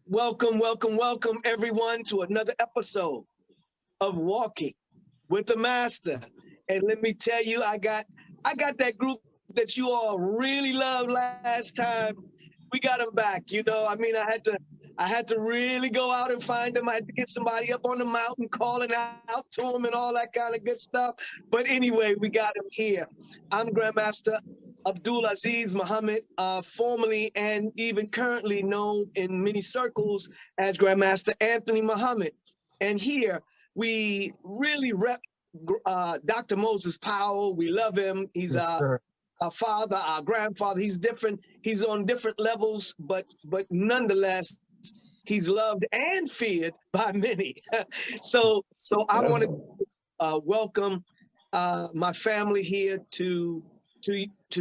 Welcome, welcome, welcome everyone to another episode of Walking with the Master. And let me tell you, I got that group that you all really loved last time. We got them back. You know, I mean, I had to really go out and find them. I had to get somebody up on the mountain calling out to them and all that kind of good stuff. But anyway, we got them here. I'm Grandmaster Abdul Azziz Muhammad, formerly and even currently known in many circles as Grandmaster Anthony Muhammad. And here we really rep Dr. Moses Powell. We love him. He's our father, our grandfather. He's different. He's on different levels, but nonetheless, he's loved and feared by many. so I want to welcome my family here to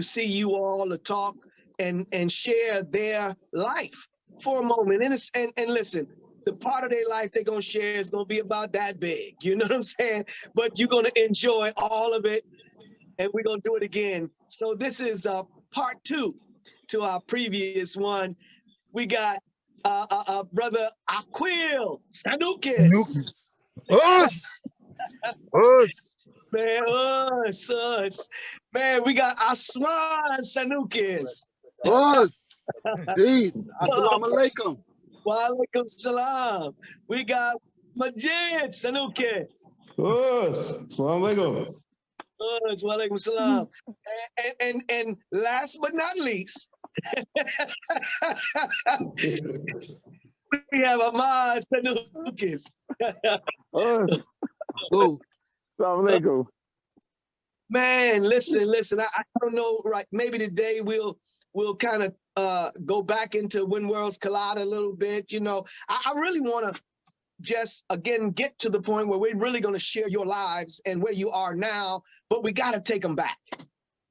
see you all, to talk and share their life for a moment. And listen, the part of their life they're gonna share is gonna be about that big. You know what I'm saying? But you're gonna enjoy all of it, and we're gonna do it again. So this is part 2 to our previous one. We got brother Aquil Sanuces. Us. Man, us. Man, we got Aswan Sanuces. Us. Peace. Assalamu alaikum. Wa alaikum salam. We got Majid Sanuces. Us. Assalamu alaikum. Us. Wa alaikum salam. And last but not least, we have Ahmad Sanuces. Oh. Assalamu alaikum. Man, listen. I don't know, right? Maybe today we'll kind of go back into When Worlds Collide a little bit. You know, I really want to just again get to the point where we're really going to share your lives and where you are now, but we got to take them back.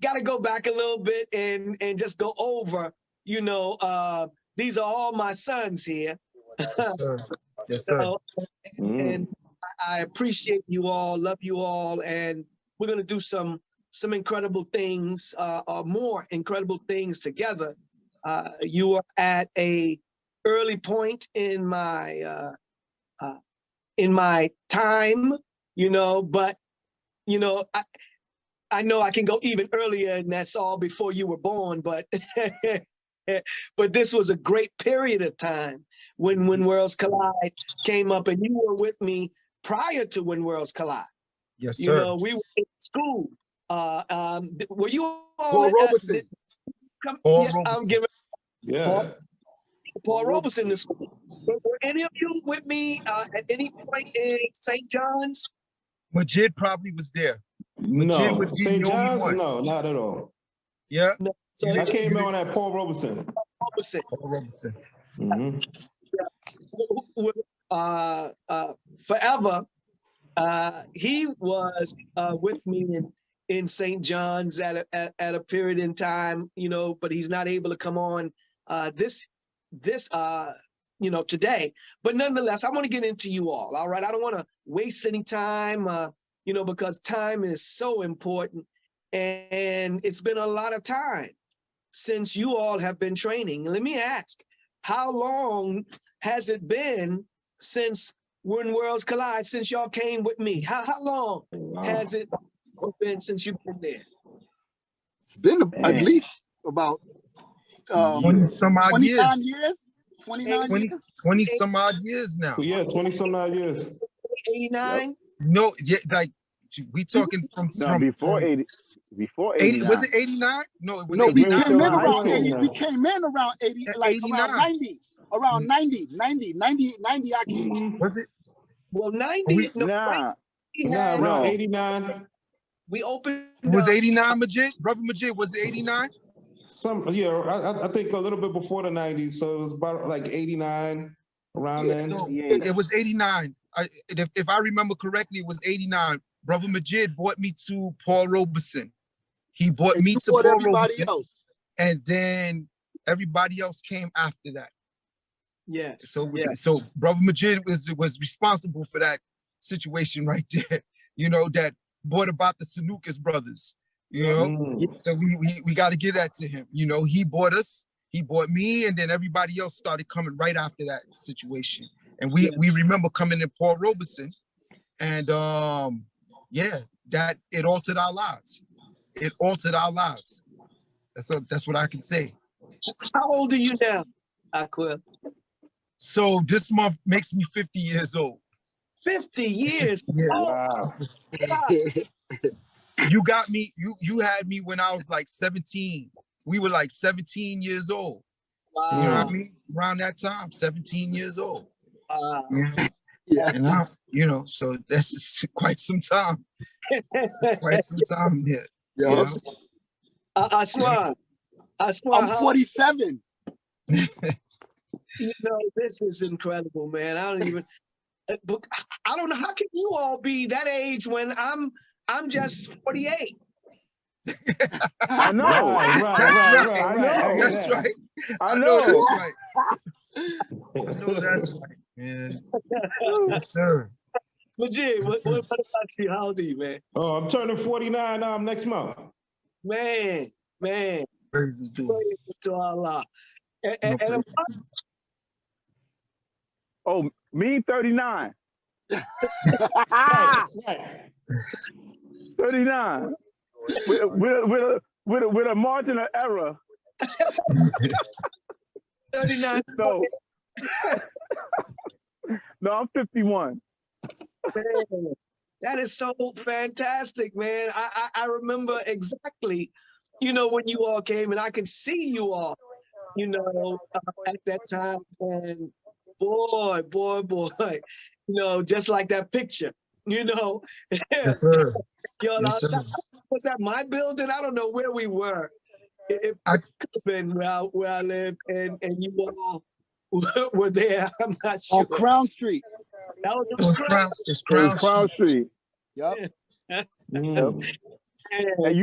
Got to go back a little bit and just go over. You know, these are all my sons here. Yes, sir. Yes, sir. And I appreciate you all, love you all, and we're going to do some incredible things, more incredible things together. You are at a early point in my time, you know, but you know, I know I can go even earlier, and that's all before you were born, but but this was a great period of time when Worlds Collide came up, and you were with me prior to When Worlds Collide. Yes, sir. You know, we were in school. Were you all Paul Robeson. Paul Robeson. Yeah. Paul Robeson. Were any of you with me at any point in St. John's? Majid probably was there. No, St. John's? No, not at all. Yeah. No. So I came in on that Paul Robeson. Paul Robeson. Mm-hmm. Forever, he was with me in St. John's at a period in time, you know, but he's not able to come on this you know, today. But nonetheless, I want to get into you all right? I don't want to waste any time, you know, because time is so important, and it's been a lot of time since you all have been training. Let me ask, how long has it been since When Worlds Collide, since y'all came with me? How long has it been since you've been there? It's been at least about 20 some odd years. 20 some odd years now. Yeah, 20 some odd years. 89? Yep. No, yeah, like we talking from before 80. Before 80, was it 89? No, it was no, 89. we came in around 80. We came in around 80, like 89. around 90. Around 90, I came in. Was it? Well, 90? Nah, around 89. We opened. It was 89, Majid? Brother Majid, was it 89? I think a little bit before the 90s, so it was about like 89, around then. No, it was 89. If I remember correctly, it was 89. Brother Majid brought me to Paul Robeson. He brought me to Paul Robeson. Else. And then everybody else came after that. Yes. So Brother Majid was responsible for that situation right there, you know, that brought about the Sanuces Brothers, you know. So we got to give that to him. You know, he brought us, He bought me, and then everybody else started coming right after that situation. And we remember coming in Paul Robeson, and yeah, that it altered our lives. It altered our lives. That's what I can say. How old are you now, Aquil? So this month makes me 50 years old. 50 years. Yeah. Wow. You got me. You had me when I was like 17. We were like 17 years old. Wow. You know what I mean? Around that time, 17 years old. Wow. Yeah. And I, you know, so that's quite some time. It's quite some time here. Yeah. You know? Aswan, I'm 47. You know, this is incredible, man. I don't even. But I don't know, how can you all be that age when I'm just 48? I know. Right. I know. That's right. I know. That's right. I know that's right, man. Yes, sir. Majid, what about you? How old are you, man? Oh, I'm turning 49 next month. Man. Praises to him. Praise to Allah. And I'm, Oh, me 39. Right. 39. With a margin of error. 39. So no, I'm 51. Man, that is so fantastic, man. I remember exactly, you know, when you all came, and I can see you all, you know, at that time. And boy, you know, just like that picture, you know. Yes, sir. Yo, Yes, sir. was that my building? I don't know where we were. It could have been where I live, and you all were there. I'm not sure. On Crown Street. That was It's Crown Crown Street. Yep. Mm. And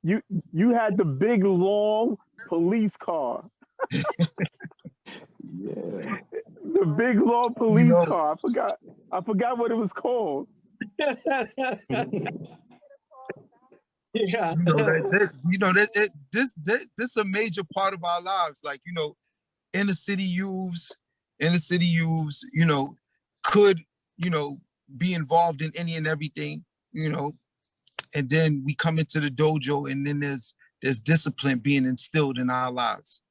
you had the big long police car. Yeah. The big long police You know- car. I forgot what it was called. Yeah. This is a major part of our lives. Like, you know, inner city youths, you know, could, you know, be involved in any and everything, you know, and then we come into the dojo, and then there's discipline being instilled in our lives,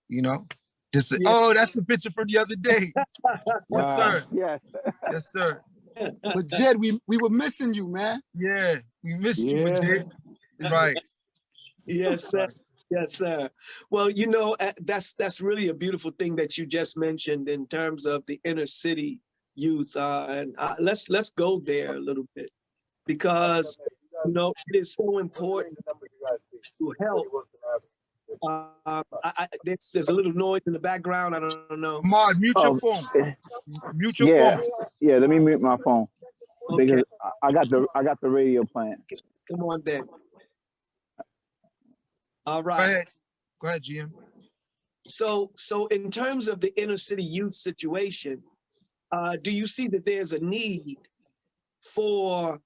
you know. Oh, that's the picture from the other day. Yes, sir. Yes. Yes, sir. But Jed, we were missing you, man. Yeah, we missed you, Yeah. Jay. Right. Yes, sir. Yes, sir. Well, you know, that's really a beautiful thing that you just mentioned in terms of the inner city youth. And let's go there a little bit, because, you know, it is so important to help. There's a little noise in the background. I don't know. Ahmad, mute your phone. Mute your phone. Yeah. Let me mute my phone Okay. because I got the radio playing. Come on then. All right. Go ahead, GM. So in terms of the inner city youth situation, do you see that there's a need for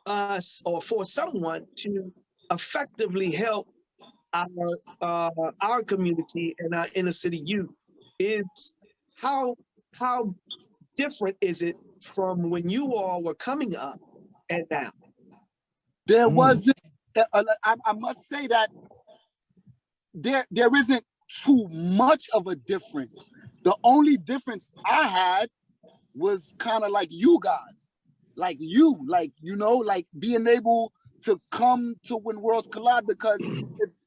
us or for someone to effectively help our community and our inner city youth? Is how different is it from when you all were coming up and now? There wasn't. I must say that there isn't too much of a difference. The only difference I had was kind of like you guys, like you know, like being able to come to When Worlds Collide, because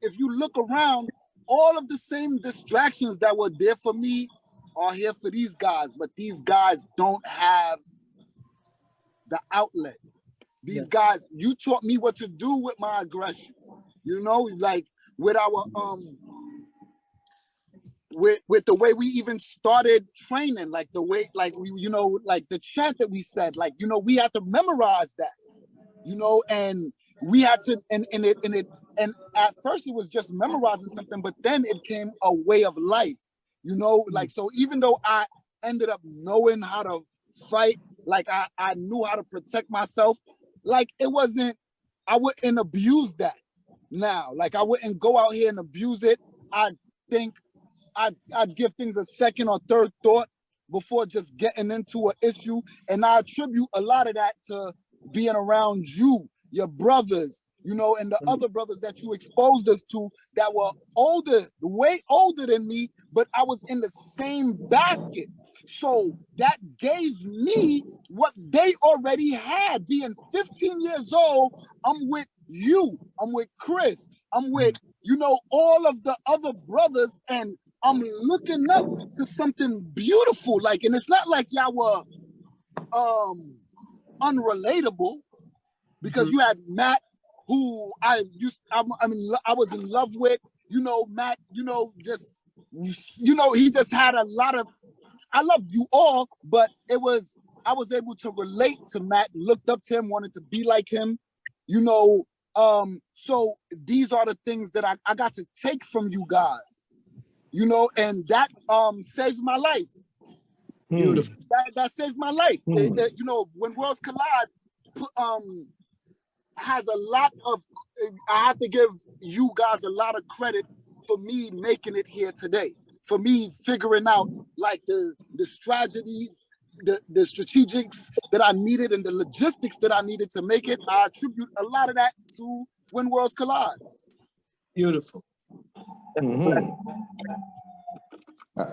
if you look around, all of the same distractions that were there for me are here for these guys, but these guys don't have the outlet. These guys, you taught me what to do with my aggression, you know, like with our with the way we even started training, like the way, like we, you know, like the chant that we said, like, you know, we had to memorize that, you know, and we had to, and at first it was just memorizing something, but then it became a way of life, you know, like, so even though I ended up knowing how to fight, like I knew how to protect myself, like it wasn't, I wouldn't abuse that now. Like I wouldn't go out here and abuse it. I think I'd give things a second or third thought before just getting into an issue. And I attribute a lot of that to being around you, your brothers, you know, and the other brothers that you exposed us to that were older, way older than me, but I was in the same basket. So that gave me what they already had. Being 15 years old, I'm with you, I'm with Chris, I'm with, you know, all of the other brothers, and I'm looking up to something beautiful. Like, and it's not like y'all were unrelatable, because you had Matt, who I was in love with, you know, Matt, you know, just, you know, he just had a lot of, I loved you all, but I was able to relate to Matt, looked up to him, wanted to be like him, you know. So these are the things that I got to take from you guys, you know, and that saves my life. Beautiful. That saved my life. You know, when Worlds Collide has a lot of, I have to give you guys a lot of credit for me making it here today, for me figuring out like the strategies, the strategics that I needed and the logistics that I needed to make it. I attribute a lot of that to When Worlds Collide. Beautiful.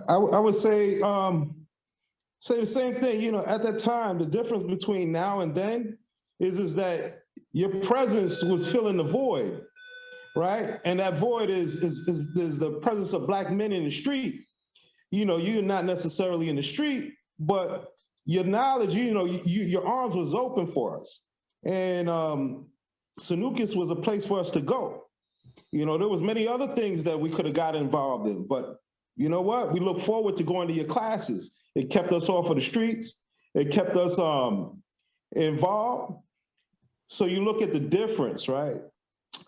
I would say the same thing. You know, at that time, the difference between now and then is that your presence was filling the void, right? And that void is the presence of Black men in the street. You know, you're not necessarily in the street, but your knowledge, you know, your arms was open for us. And Sanuces was a place for us to go. You know, there was many other things that we could have got involved in, but you know what? We look forward to going to your classes. It kept us off of the streets. It kept us involved. So you look at the difference, right?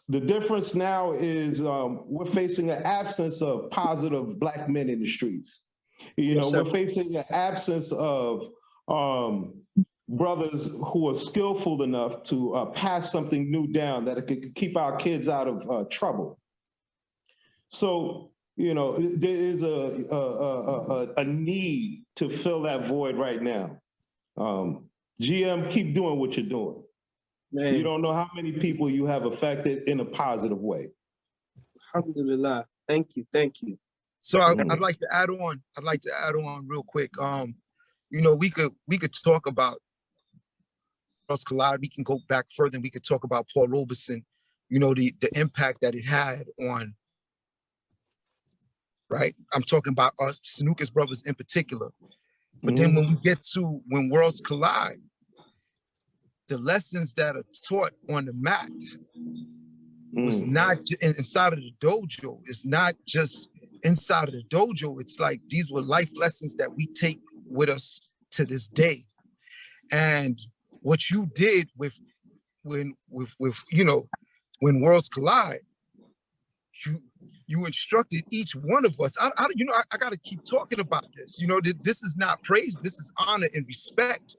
The difference now is we're facing an absence of positive Black men in the streets. You know, we're facing an absence of brothers who are skillful enough to pass something new down that could keep our kids out of trouble. So, you know, there is a need to fill that void right now. GM, keep doing what you're doing. Man. You don't know how many people you have affected in a positive way. Alhamdulillah. Thank you. Thank you. So I'd like to add on. I'd like to add on real quick. You know, we could talk about Worlds Collide. We can go back further and we could talk about Paul Robeson, you know, the impact that it had on, right? I'm talking about Sanuces Brothers in particular. But then when we get to When Worlds Collide, the lessons that are taught on the mat was not inside of the dojo. It's not just inside of the dojo. It's like these were life lessons that we take with us to this day. And what you did with you know, When Worlds Collide, you instructed each one of us. I got to keep talking about this. You know, this is not praise. This is honor and respect.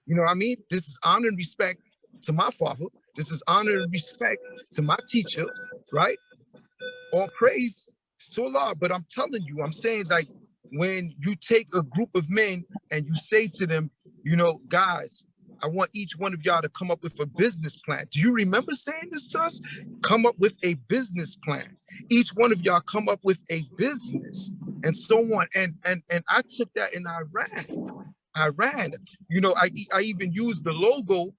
You know what I mean? This is honor and respect to my father. This is honor and respect to my teacher, right? All praise to Allah. But I'm telling you, I'm saying, like, when you take a group of men and you say to them, you know, guys, I want each one of y'all to come up with a business plan. Do you remember saying this to us? Come up with a business plan. Each one of y'all come up with a business and so on. And I took that and I ran. You know, I even used the logo,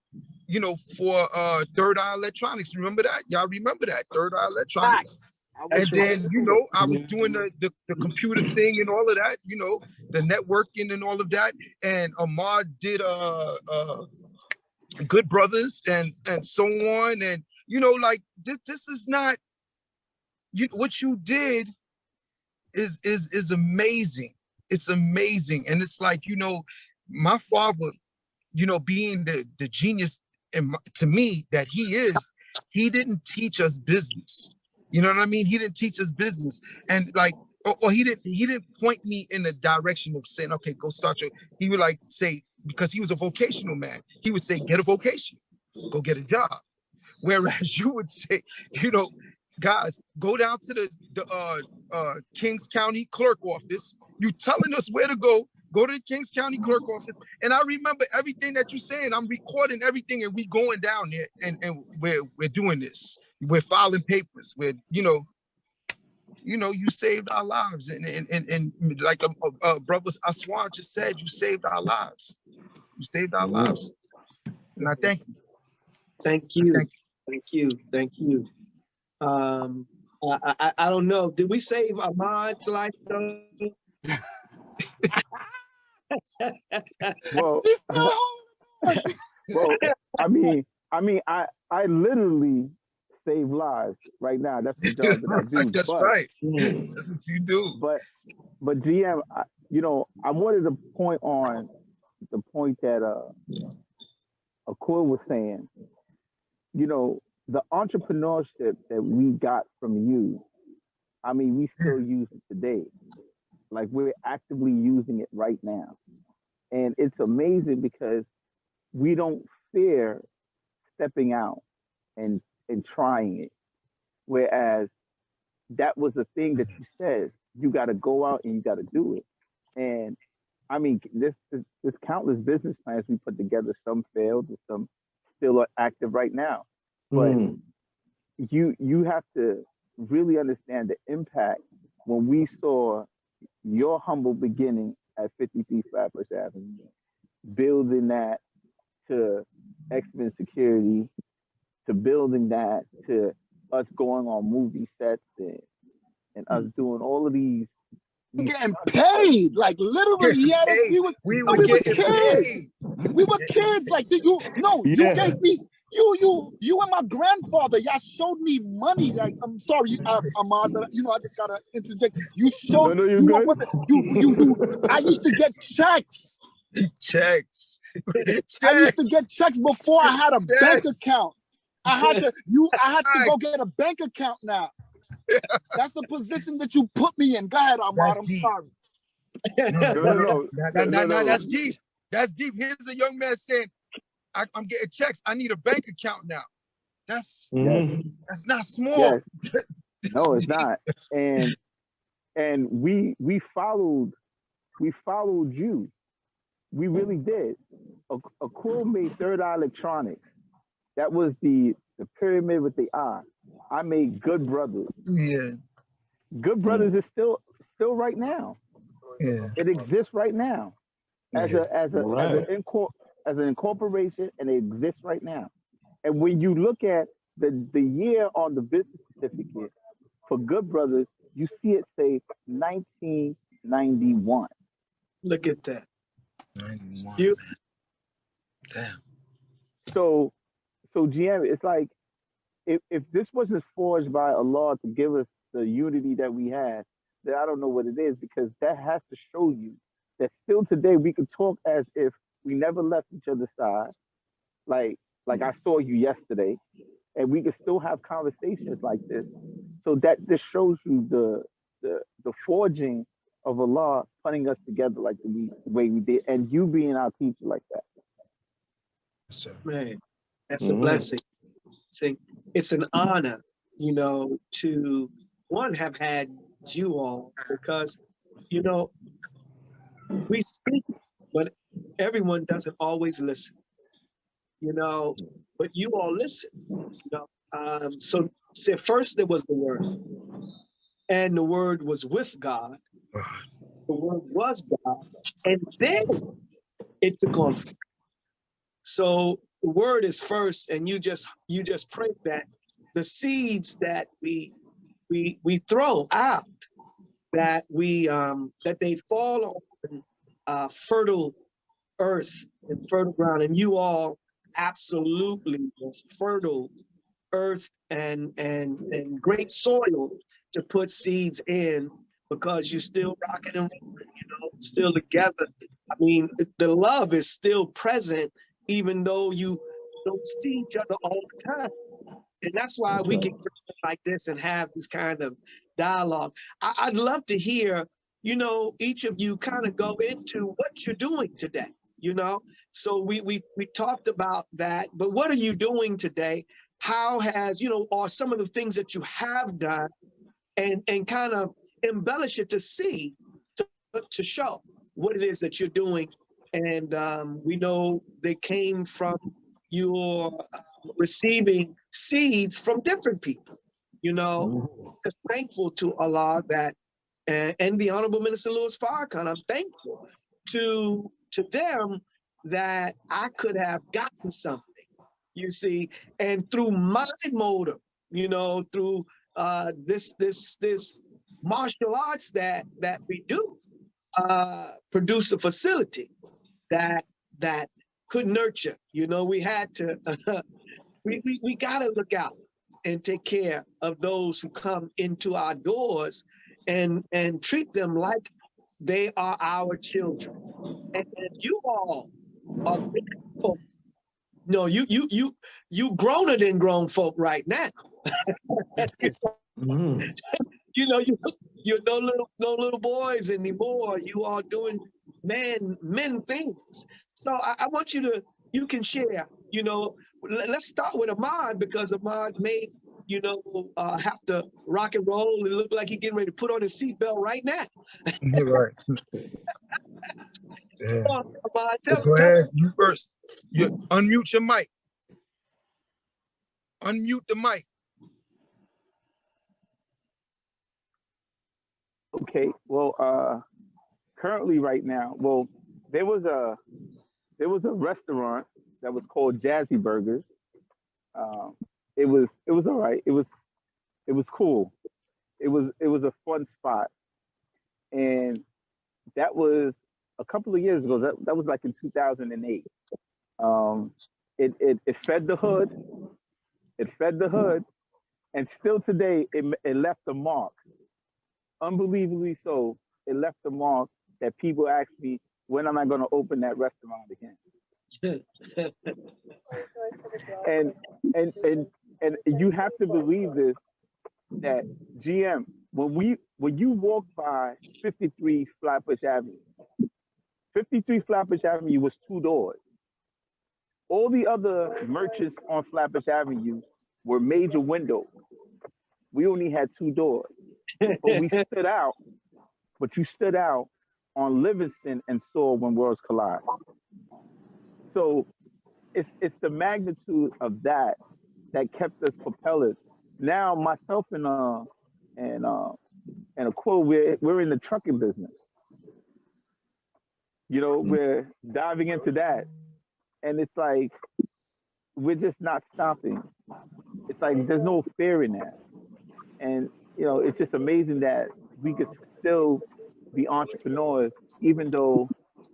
you know, for Third Eye Electronics. Remember that? Y'all remember that? Third Eye Electronics. And then, you know, I was doing the computer thing and all of that, you know, the networking and all of that. And Ahmad did Good Brothers and so on. And, you know, like this is not, what you did is amazing. It's amazing. And it's like, you know, my father, you know, being the genius to me that he is, he didn't teach us business. You know what I mean? He didn't teach us business. And like, or he didn't point me in the direction of saying, okay, go start your, he would like say, because he was a vocational man, he would say, get a vocation, go get a job. Whereas you would say, you know, guys, go down to the Kings County clerk office. You telling us where to go. Go to the Kings County clerk office. And I remember everything that you're saying. I'm recording everything and we going down there and we're doing this. We're filing papers. We're, you saved our lives. And like brother Aswan just said, you saved our lives. You saved our lives. And I thank you. Thank you. Thank you. Thank you. I don't know. Did we save Ahmad's life though? Well, well, I literally save lives right now. That's the job that I do. That's right. That's what you do. But GM, I wanted to point on the point that Akul was saying. The entrepreneurship that we got from you, we still use it today. Like we're actively using it right now. And it's amazing because we don't fear stepping out and trying it. Whereas that was the thing that you said, you got to go out and you got to do it. And there's countless business plans we put together. Some failed and some still are active right now. But you have to really understand the impact when we saw your humble beginning at 53 Flatbush Avenue, building that to X-Men Security, to building that to us going on movie sets and us doing all of these getting paid, like literally. Yeah, we were kids. Paid. We were kids. Like you gave me. You and my grandfather, y'all showed me money. Like, I'm sorry, Ahmad, but I just gotta interject. You showed I used to get checks. Checks. I used to get checks before I had a bank account. I had to go get a bank account now. That's the position that you put me in. Go ahead, Ahmad. I'm sorry. No, that's deep. That's deep. Here's a young man saying, I'm getting checks. I need a bank account now. That's not small. Yes. No, it's not. And we followed you. We really did. Akul made Third Eye Electronics. That was the pyramid with the eye. I made Good Brothers. Yeah. Good Brothers is still right now. Yeah. It exists right now as an incorporation, and it exists right now. And when you look at the year on the business certificate for Good Brothers, you see it say 1991. Look at that. 91. Damn. So GM, it's like if this wasn't forged by Allah to give us the unity that we had, then I don't know what it is, because that has to show you that still today we can talk as if we never left each other's side. Like I saw you yesterday, and we can still have conversations like this. So that just shows you the forging of Allah putting us together like the way we did, and you being our teacher like that. Man, that's a blessing. It's an honor, to have had you all, because, we speak, but everyone doesn't always listen, but you all listen, So first there was the Word, and the Word was with God. The Word was God, and then it took on. So the Word is first, and you just pray that the seeds that we throw out, that they fall on fertile earth and fertile ground, and you all absolutely was fertile earth and great soil to put seeds in, because you're still rocking and rolling, still together. I mean, the love is still present, even though you don't see each other all the time. And that's why we can like this and have this kind of dialogue. I'd love to hear, each of you kind of go into what you're doing today, So we talked about that, but what are you doing today? how has, or some of the things that you have done, and kind of embellish it to see, to show what it is that you're doing. And we know they came from your receiving seeds from different people. Just thankful to Allah that, and the Honorable Minister Louis Farrakhan, I'm thankful to them that I could have gotten something, you see, and through my motive, through this martial arts that we do, produce a facility that could nurture. We had to, we got to look out and take care of those who come into our doors and treat them like they are our children. And you all are big folk. No, you growner than grown folk right now. You're no little boys anymore. You are doing men things. So I want you can share, let's start with Ahmad, because Ahmad may, have to rock and roll and look like he's getting ready to put on his seatbelt right now. Right. Yeah. Come on, Ahmad, Go ahead, you first. You unmute your mic. Unmute the mic. Okay, well, currently right now, well, there was a restaurant that was called Jazzy Burgers. It was all right. It was cool. It was a fun spot, and that was a couple of years ago. That was like in 2008. It fed the hood. It fed the hood, and still today it left a mark. Unbelievably so, it left a mark that people ask me, when am I going to open that restaurant again? and you have to believe this, that GM, when you walk by 53 Flatbush Avenue, 53 Flatbush Avenue was 2 doors. All the other merchants on Flatbush Avenue were major windows. We only had 2 doors. But we stood out, you stood out on Livingston and saw When Worlds Collide. So it's the magnitude of that kept us propellers. Now myself and Aquil, we're in the trucking business. We're diving into that. And it's like, we're just not stopping. It's like, there's no fear in that. And it's just amazing that we could still be entrepreneurs, even though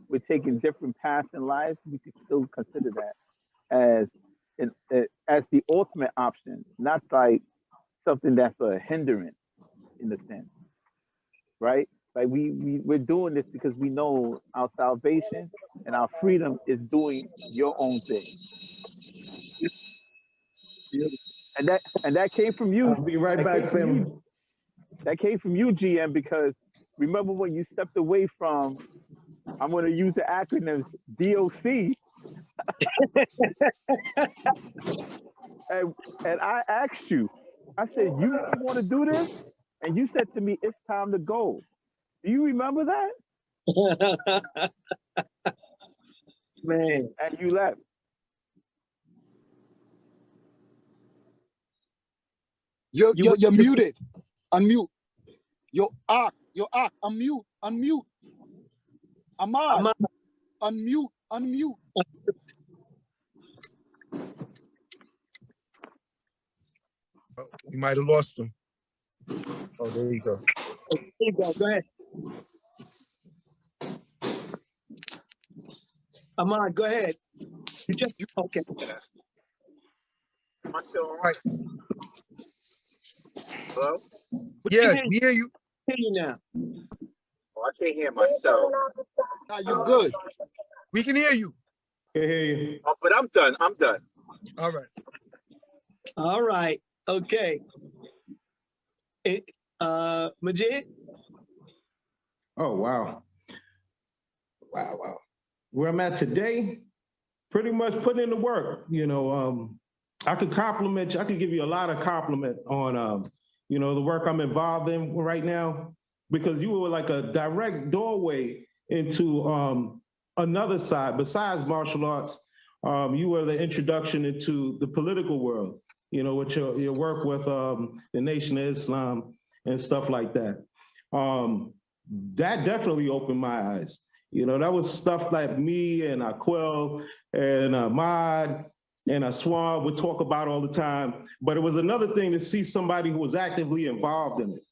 we're taking different paths in life. We could still consider that as the ultimate option, not like something that's a hindrance in a sense, right? Like we're doing this because we know our salvation and our freedom is doing your own thing. And that came from you. I'll be right back, Sam. That came from you, GM, because remember when you stepped away from, I'm going to use the acronyms, DOC. and I asked you, I said, you really want to do this? And you said to me, it's time to go. Do you remember that? Man. And you left. You're muted. Unmute. Yo, unmute. Ahmad, unmute. Oh, you might have lost him. Oh, there you go. There you go. Go ahead. Ahmad, go ahead. Okay. Am I still All right. Hello? Yeah, we hear you. Hear you now. Oh, I can't hear myself. Now you're good. We can hear you. Hey. Oh, but I'm done. All right. All right. Okay. Majid? Oh, wow. Wow. Where I'm at today, pretty much putting in the work. I could compliment you. I could give you a lot of compliment on, you know, the work I'm involved in right now, because you were like a direct doorway into another side besides martial arts. You were the introduction into the political world, you know, with your work with the Nation of Islam and stuff like that. That definitely opened my eyes. You know, that was stuff like me and Aquil and Ahmad and Aswan would talk about all the time. But it was another thing to see somebody who was actively involved in it.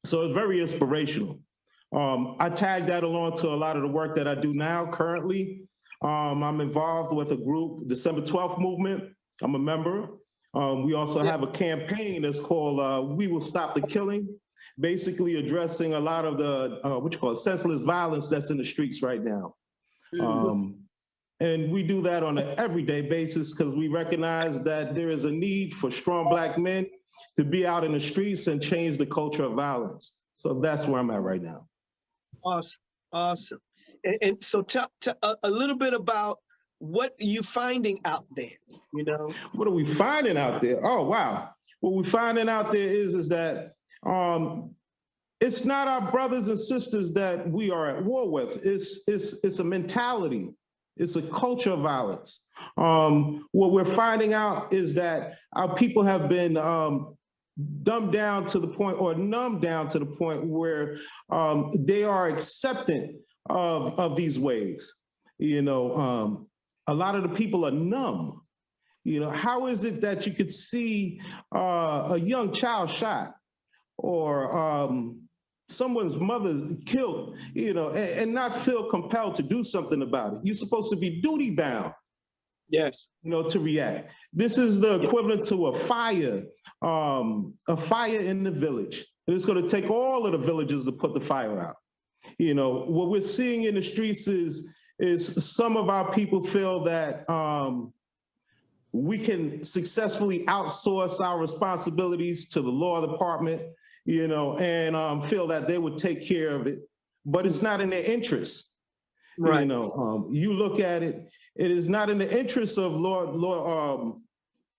So it's very inspirational. I tag that along to a lot of the work that I do now currently. I'm involved with a group, December 12th Movement. I'm a member. We also have a campaign that's called We Will Stop the Killing, basically addressing a lot of the, what you call it, senseless violence that's in the streets right now. And we do that on an everyday basis because we recognize that there is a need for strong Black men to be out in the streets and change the culture of violence. So that's where I'm at right now. Awesome, awesome. And so tell a little bit about what you finding out there, you know? What are we finding out there? Oh, wow. What we're finding out there is that it's not our brothers and sisters that we are at war with. It's a mentality. It's a culture of violence. What we're finding out is that our people have been dumbed down to the point, or numbed down to the point where they are acceptant of these ways. You know, a lot of the people are numb. You know, how is it that you could see a young child shot, or someone's mother killed, you know, and not feel compelled to do something about it? You're supposed to be duty bound. Yes. You know, to react. This is the equivalent to a fire in the village. And it's going to take all of the villages to put the fire out. You know, what we're seeing in the streets is some of our people feel that we can successfully outsource our responsibilities to the law department, you know, and feel that they would take care of it, but it's not in their interest. Right. You know, you look at it, it is not in the interest of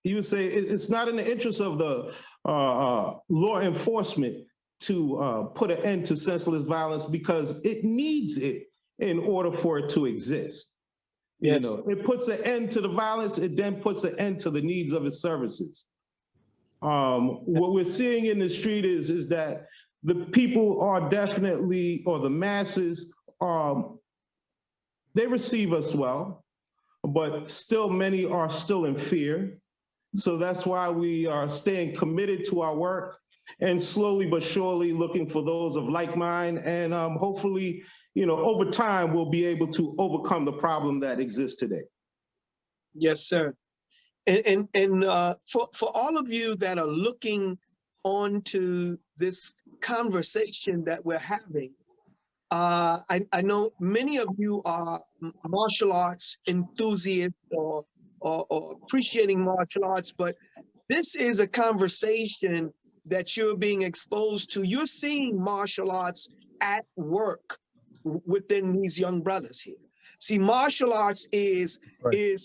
you would say it's not in the interest of the law enforcement to put an end to senseless violence, because it needs it in order for it to exist. Yes. You know, it puts an end to the violence, it then puts an end to the needs of its services. What we're seeing in the street is that the people are definitely, or the masses, they receive us well, but still many are still in fear. So that's why we are staying committed to our work and slowly but surely looking for those of like mind. And hopefully, you know, over time, we'll be able to overcome the problem that exists today. Yes, sir. And for all of you that are looking onto this conversation that we're having, I know many of you are martial arts enthusiasts or appreciating martial arts, but this is a conversation that you're being exposed to. You're seeing martial arts at work within these young brothers here. See, martial arts is, you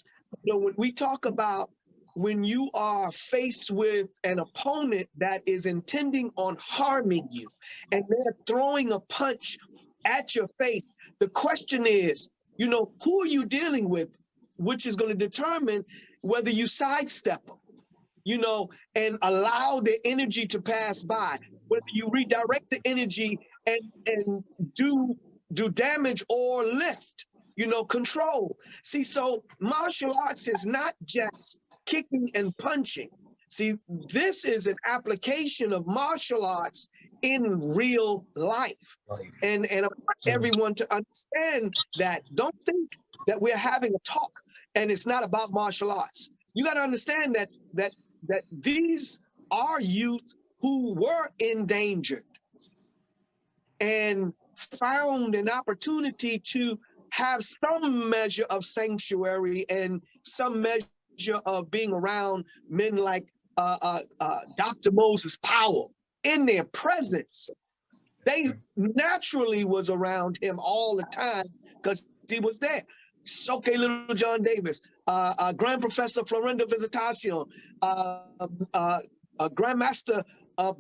know, when we talk about when you are faced with an opponent that is intending on harming you and they're throwing a punch at your face, the question is, you know, who are you dealing with, which is going to determine whether you sidestep them, you know, and allow the energy to pass by, whether you redirect the energy and do damage or lift, you know, control. See, so martial arts is not just kicking and punching. See, this is an application of martial arts in real life. And I want everyone to understand that. Don't think that we're having a talk and it's not about martial arts. You got to understand that these are youth who were endangered and found an opportunity to have some measure of sanctuary and some measure of being around men like Dr. Moses Powell in their presence. They naturally was around him all the time because he was there. Soke Little John Davis, Grand Professor Florinda Visitacion, Grandmaster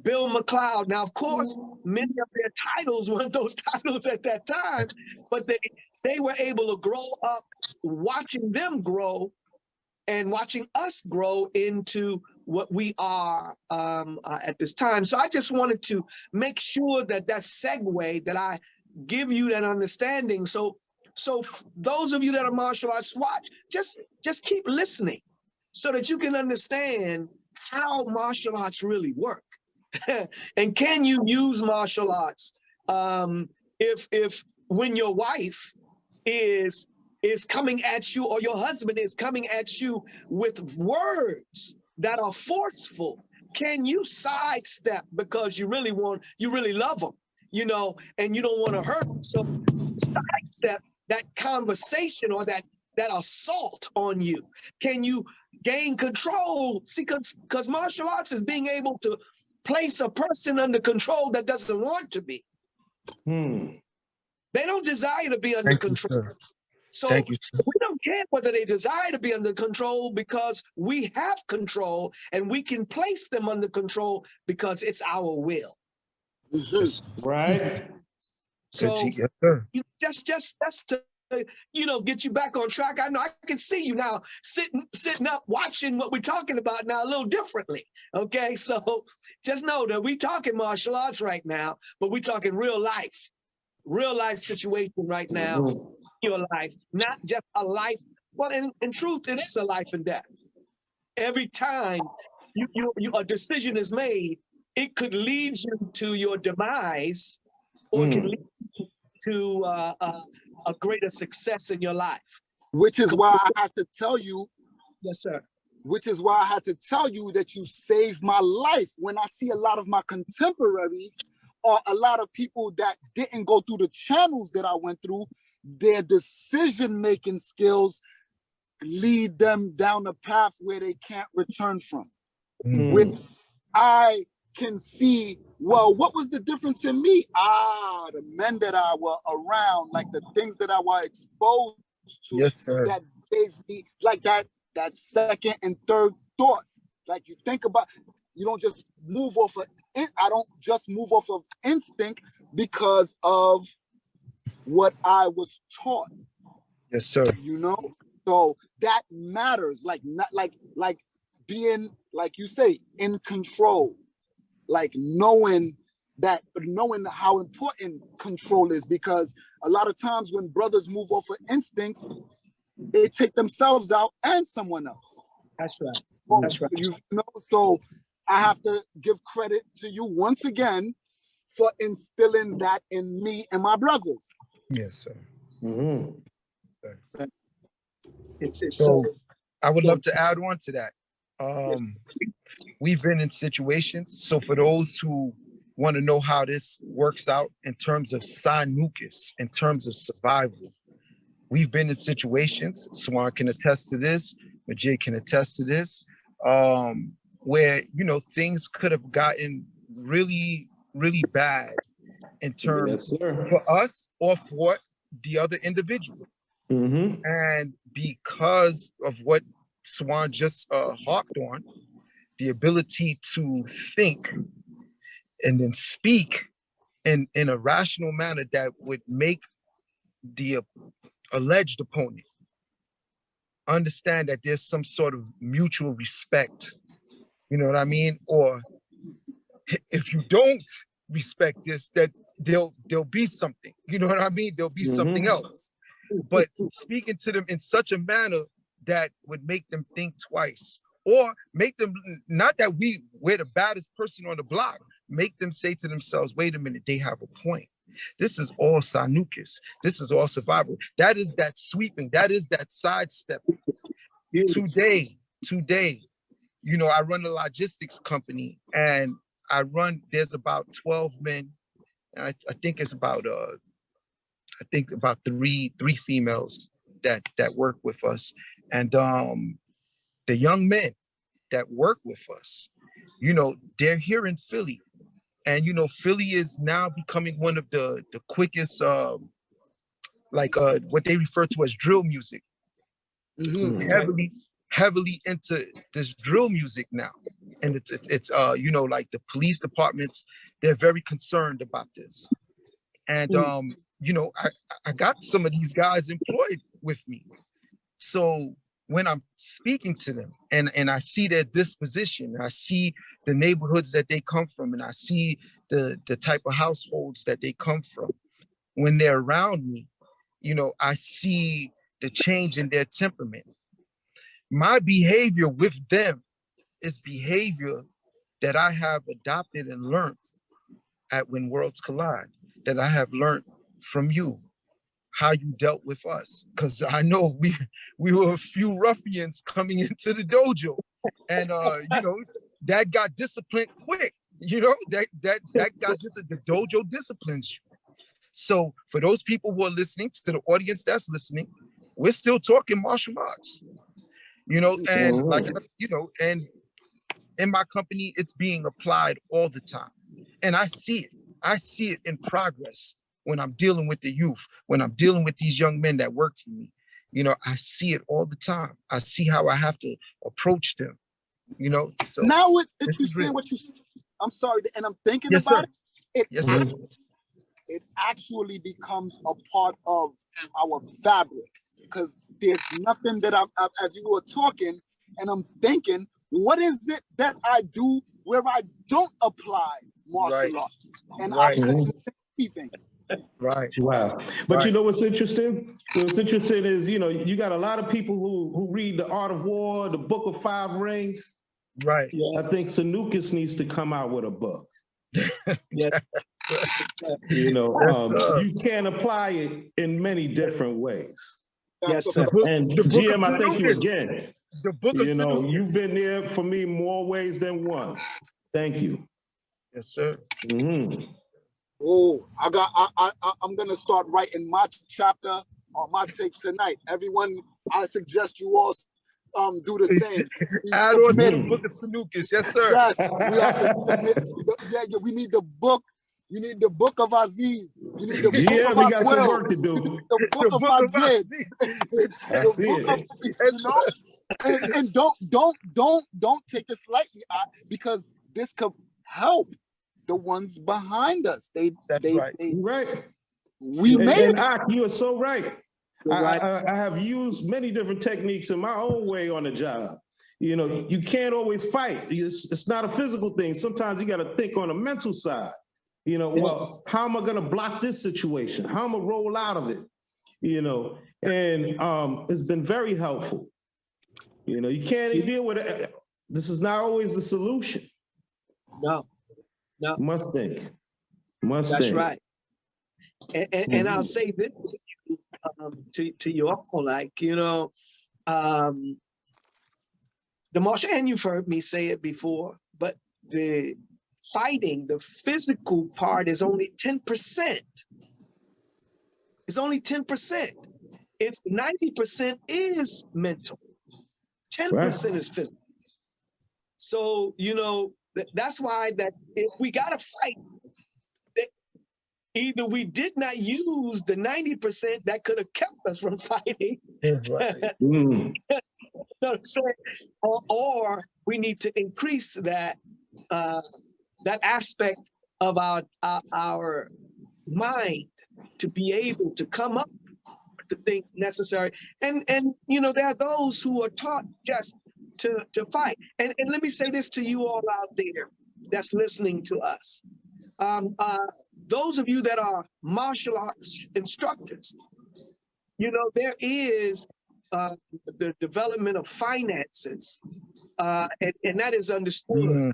Bill McLeod. Now, of course, many of their titles weren't those titles at that time, but they were able to grow up watching them grow and watching us grow into what we are at this time. So I just wanted to make sure that segue, that I give you that understanding. So those of you that are martial arts, watch, just keep listening so that you can understand how martial arts really work. And can you use martial arts if when your wife is coming at you, or your husband is coming at you with words that are forceful? Can you sidestep because you really love them, you know, and you don't want to hurt them? So sidestep that conversation or that assault on you. Can you gain control? See, because martial arts is being able to place a person under control that doesn't want to be. They don't desire to be under control. So we don't care whether they desire to be under control, because we have control and we can place them under control because it's our will. Right. So just to get you back on track. I know I can see you now sitting up watching what we're talking about now a little differently. Okay, so just know that we talking martial arts right now, but we talking real life situation right now. Your life, not just a life. Well, in truth, it is a life and death. Every time a decision is made, it could lead you to your demise, or it can lead you to a greater success in your life. Which is why I had to tell you. Yes, sir. Which is why I had to tell you that you saved my life. When I see a lot of my contemporaries, or a lot of people that didn't go through the channels that I went through, their decision-making skills lead them down a path where they can't return from. When I can see, well, what was the difference in me? The men that I were around, like the things that I was exposed to, that gave me like that second and third thought. Like you think about, you don't just move off of, I don't just move off of instinct because of what I was taught. Yes, sir. You know, so that matters. Like not like being, like you say, in control. Like knowing how important control is, because a lot of times when brothers move off of instincts, they take themselves out and someone else. That's right. That's right. You know, so I have to give credit to you once again for instilling that in me and my brothers. Yes, sir. So I would love to add on to that. We've been in situations. So for those who want to know how this works out in terms of Sanuces, in terms of survival, we've been in situations, Swan can attest to this, Majid can attest to this, where, you know, things could have gotten really, really bad in terms for us or for the other individual. And because of what Swan just harped on, the ability to think and then speak in a rational manner that would make the alleged opponent understand that there's some sort of mutual respect. You know what I mean? Or if you don't respect this, that there'll be something. You know what I mean? There'll be something else. But speaking to them in such a manner that would make them think twice, or make them, not that we're the baddest person on the block, make them say to themselves, wait a minute, they have a point. This is all Sanuces. This is all survival. That is that sweeping. That is that sidestep. Today, you know, I run a logistics company, and there's about 12 men. And I think it's about three females that work with us. And the young men that work with us, you know, they're here in Philly. And, you know, Philly is now becoming one of the quickest like what they refer to as drill music. Heavily into this drill music now, and it's you know, like the police departments, they're very concerned about this, and you know, I got some of these guys employed with me, so when I'm speaking to them and I see their disposition, I see the neighborhoods that they come from, and I see the type of households that they come from, when they're around me, you know, I see the change in their temperament. My behavior with them is behavior that I have adopted and learned at When Worlds Collide, that I have learned from you, how you dealt with us. Because I know we were a few ruffians coming into the dojo, and you know, that got disciplined quick. You know, that got the dojo disciplines you. So for those people who are listening, to the audience that's listening, we're still talking martial arts. You know, and like, you know, and in my company, it's being applied all the time. And I see it in progress when I'm dealing with the youth, when I'm dealing with these young men that work for me. You know, I see it all the time. I see how I have to approach them, you know. So now if you saying what you, I'm sorry, and I'm thinking about it, it actually becomes a part of our fabric, because there's nothing that as you were talking, and I'm thinking, what is it that I do where I don't apply martial art? And I couldn't think anything. Right. Wow. But you know what's interesting? What's interesting is, you know, you got a lot of people who read The Art of War, the Book of Five Rings. Right. Yeah. I think Sanuces needs to come out with a book. You know, you can apply it in many different ways. Yes, sir. And GM, I thank you again. The book of, you know, you've been there for me more ways than one. Thank you. Yes, sir. Oh, I'm gonna start writing my chapter or my take tonight. Everyone, I suggest you all do the same. Add on to the book of Sanuces. Yes, sir. Yes, we have to submit. We need the book. You need the book of Aziz. You need the book of we got some work to do. The book of Aziz. I see it. You know, and don't take it lightly, because this could help the ones behind us. Right. We made it. You are so right. I have used many different techniques in my own way on the job. You know, you can't always fight. It's not a physical thing. Sometimes you got to think on a mental side. You know, well, how am I going to block this situation? How am I roll out of it? You know, and it's been very helpful. You know, you can't deal with it. This is not always the solution. No. Must think. That's right. And I'll say this to you all, like, you know, the martial, and you've heard me say it before, but the fighting, the physical part is only 10%. It's only 10%. It's 90% is mental. 10% is physical. So, you know, that's why that if we got to fight, that either we did not use the 90% that could have kept us from fighting, or we need to increase that that aspect of our mind to be able to come up with the things necessary. And you know, there are those who are taught just to fight. And let me say this to you all out there that's listening to us. Those of you that are martial arts instructors, you know, there is the development of finances, and that is understood.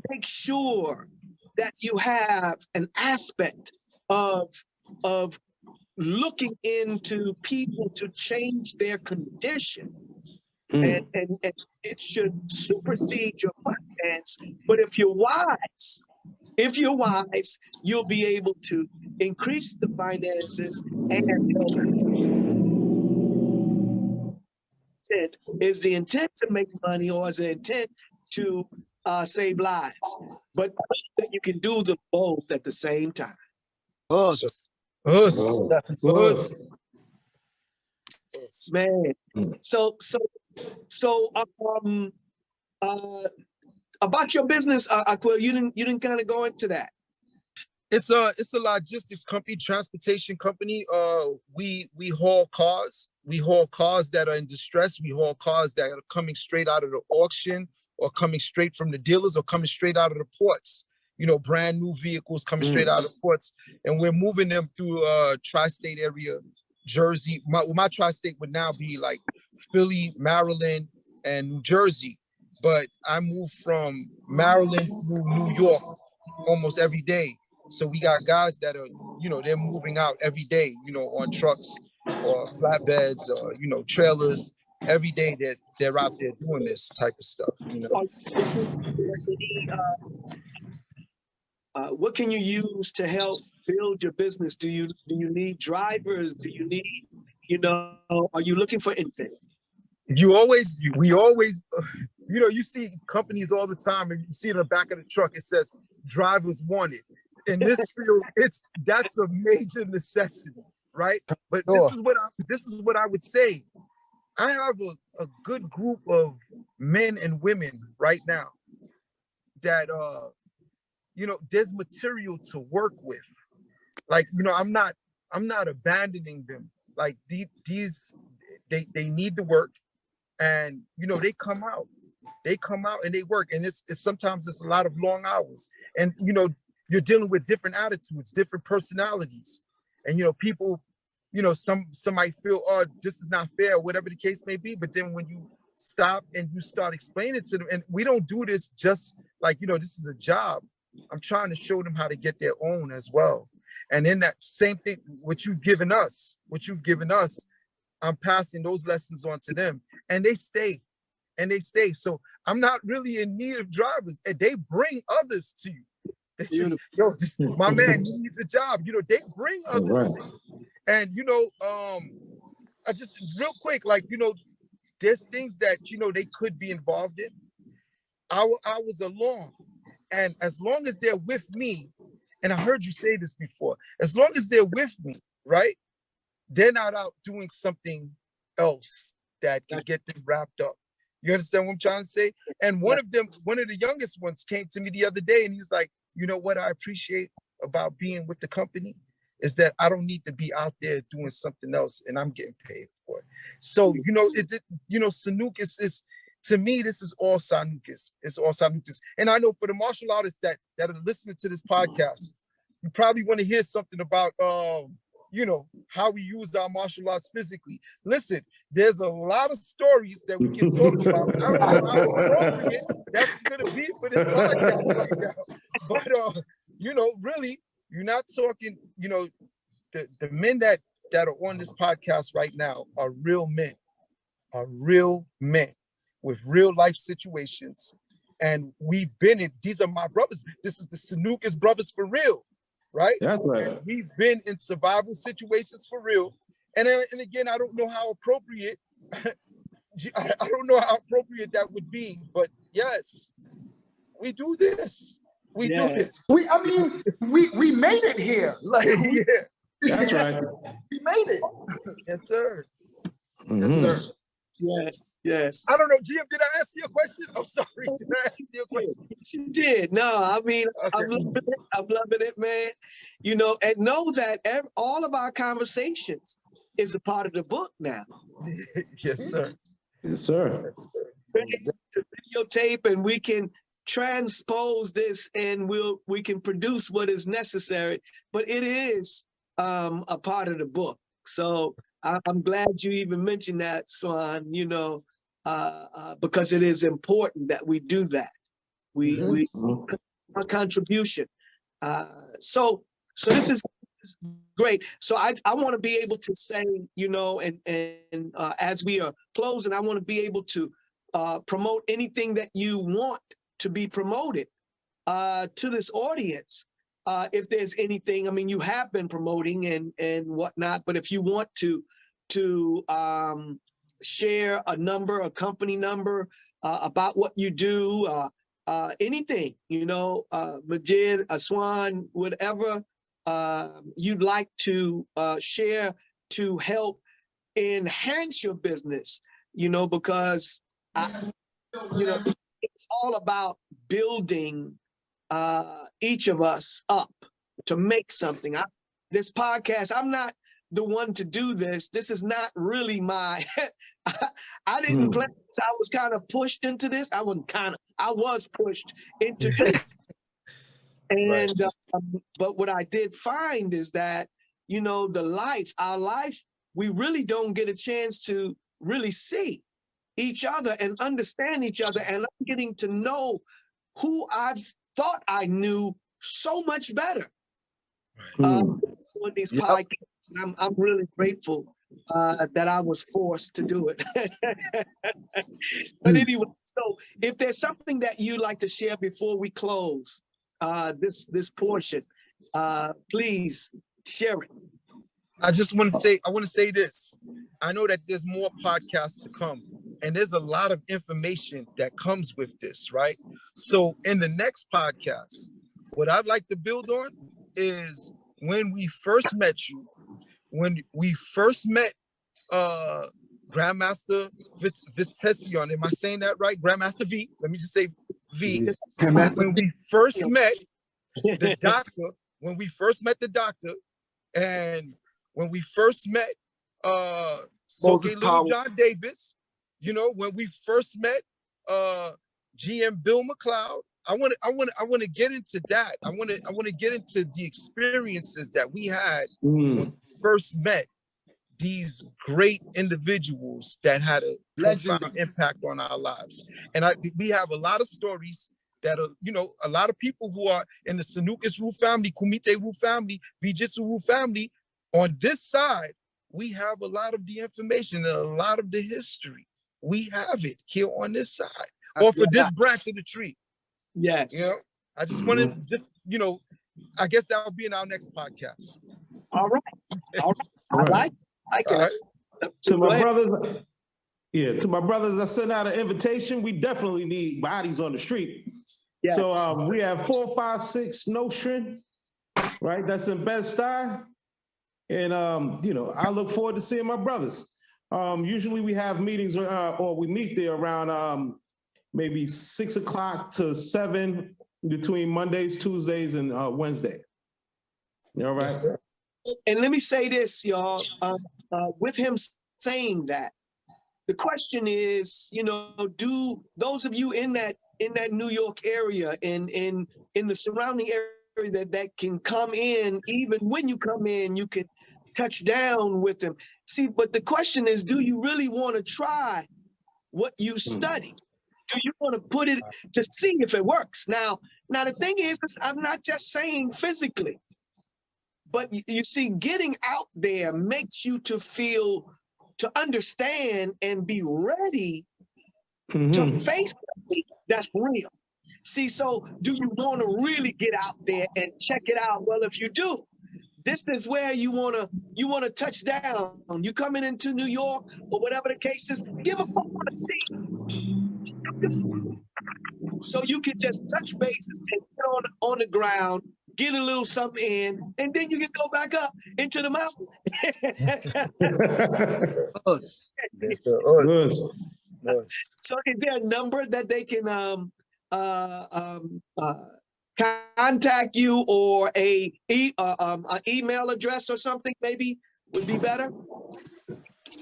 Make sure that you have an aspect of looking into people to change their condition. And it should supersede your finance. But if you're wise, you'll be able to increase the finances. And is the intent to make money, or is the intent to save lives? But that you can do them both at the same time. Us. Us. Man. So about your business, Aquil, you didn't kind of go into that. It's a logistics company, transportation company. We haul cars. We haul cars that are in distress. We haul cars that are coming straight out of the auction, or coming straight from the dealers, or coming straight out of the ports. You know, brand new vehicles coming straight out of the ports, and we're moving them through tri-state area, Jersey. My tri-state would now be like Philly, Maryland, and New Jersey. But I move from Maryland through New York almost every day. So we got guys that are, you know, they're moving out every day, you know, on trucks or flatbeds or, you know, trailers. Every day that they're out there doing this type of stuff, you know. What can you use to help build your business? Do you need drivers? Do you need, you know, are you looking for anything? We always, you know, you see companies all the time, and you see in the back of the truck, it says drivers wanted. In this field, that's a major necessity, right? But this is what I would say. I have a good group of men and women right now that you know, there's material to work with. Like, you know, I'm not abandoning them. Like these they need to work, and you know, they come out and they work, and it's sometimes it's a lot of long hours, and you know, you're dealing with different attitudes, different personalities, and you know, people, you know, some might feel, oh, this is not fair, whatever the case may be. But then when you stop and you start explaining to them, and we don't do this just like, you know, this is a job. I'm trying to show them how to get their own as well. And in that same thing, what you've given us, I'm passing those lessons on to them, and they stay. So I'm not really in need of drivers, and they bring others to you. They say, yo, my man, he needs a job. You know, they bring others to you. And, you know, I just real quick, like, you know, there's things that, you know, they could be involved in. I was along. And as long as they're with me, and I heard you say this before, as long as they're with me, right? They're not out doing something else that can get them wrapped up. You understand what I'm trying to say? And one of the youngest ones came to me the other day, and he was like, you know what I appreciate about being with the company is that I don't need to be out there doing something else, and I'm getting paid for it. So, you know, you know, Sanuces is, to me, this is all Sanuces. It's all Sanuces. And I know for the martial artists that are listening to this podcast, you probably want to hear something about, you know, how we use our martial arts physically. Listen, there's a lot of stories that we can talk about. I don't know how appropriate that's going to be for this podcast right now. But, you know, really, you're not talking, you know, the men that are on this podcast right now are real men with real life situations. And we've been in, these are my brothers. This is the Sanuces Brothers for real, right? That's right. And we've been in survival situations for real. And again, I don't know how appropriate, I don't know how appropriate that would be, but yes, we do this. We do this. I mean, we made it here. Like, That's right. We made it. Yes, sir. Yes, sir. Yes. I don't know, GM, did I ask you a question? I'm sorry, did I ask you a question? You did. No, I mean, Okay. I'm loving it, man. You know, and know that all of our conversations is a part of the book now. Yes, sir. Yes, sir. To videotape, and we can transpose this, and we can produce what is necessary. But it is a part of the book. So I'm glad you even mentioned that, Swan, you know, because it is important that we do that. We our contribution. So this is great. So I want to be able to say, you know, and as we are closing, I want to be able to promote anything that you want to be promoted to this audience. If there's anything, I mean, you have been promoting and whatnot, but if you want to share a number, a company number, about what you do, anything, you know, Majid, Aswan, whatever, you'd like to share to help enhance your business, because it's all about building each of us up to make something. This podcast, I'm not the one to do this. This is not really my, I didn't plan this. I was kind of pushed into this. I was pushed into this. And, but what I did find is that, our life, we really don't get a chance to really see each other and understand each other. And I'm getting to know who I've thought I knew so much better with these podcasts. And I'm really grateful that I was forced to do it. But anyway, so if there's something that you'd like to share before we close this portion, please share it. I want to say this. I know that there's more podcasts to come, and there's a lot of information that comes with this, right? So in the next podcast, what I'd like to build on is when we first met you, when we first met Grandmaster Vitesion. Am I saying that right? Grandmaster V. Let me just say V. When we first met the doctor, and when we first met Little John Davis, when we first met GM Bill McLeod, I want to get into that. I want to get into the experiences that we had when we first met these great individuals that had a profound impact on our lives. And we have a lot of stories that are, a lot of people who are in the Sanuces Rule family, Kumite Rule family, Vijitsu Rule family. On this side, we have a lot of the information and a lot of the history. We have it here on this side, or for this branch of the tree. Yes. I just want to I guess that will be in our next podcast. All right. I like it. Right. To my brothers, I sent out an invitation. We definitely need bodies on the street. Yes. So we have 456 Nostrand, right? That's in Bed-Stuy. And, I look forward to seeing my brothers. Usually we have meetings or we meet there around maybe 6 o'clock to 7 between Mondays, Tuesdays, and Wednesday. You all right? Yes, and let me say this, y'all, with him saying that, the question is, do those of you in that New York area and in the surrounding area that can come in, even when you come in, you can touch down with them. See, but the question is, do you really want to try what you study? Do you want to put it to see if it works? Now the thing is, I'm not just saying physically, but you see, getting out there makes you to understand and be ready to face something that's real. See, so do you want to really get out there and check it out? Well, if you do, this is where you want to touch down. You coming into New York or whatever the case is, give a phone a seat. So you can just touch bases and get on the ground, get a little something in, and then you can go back up into the mountain. So is there a number that they can contact you, or an email address or something maybe would be better?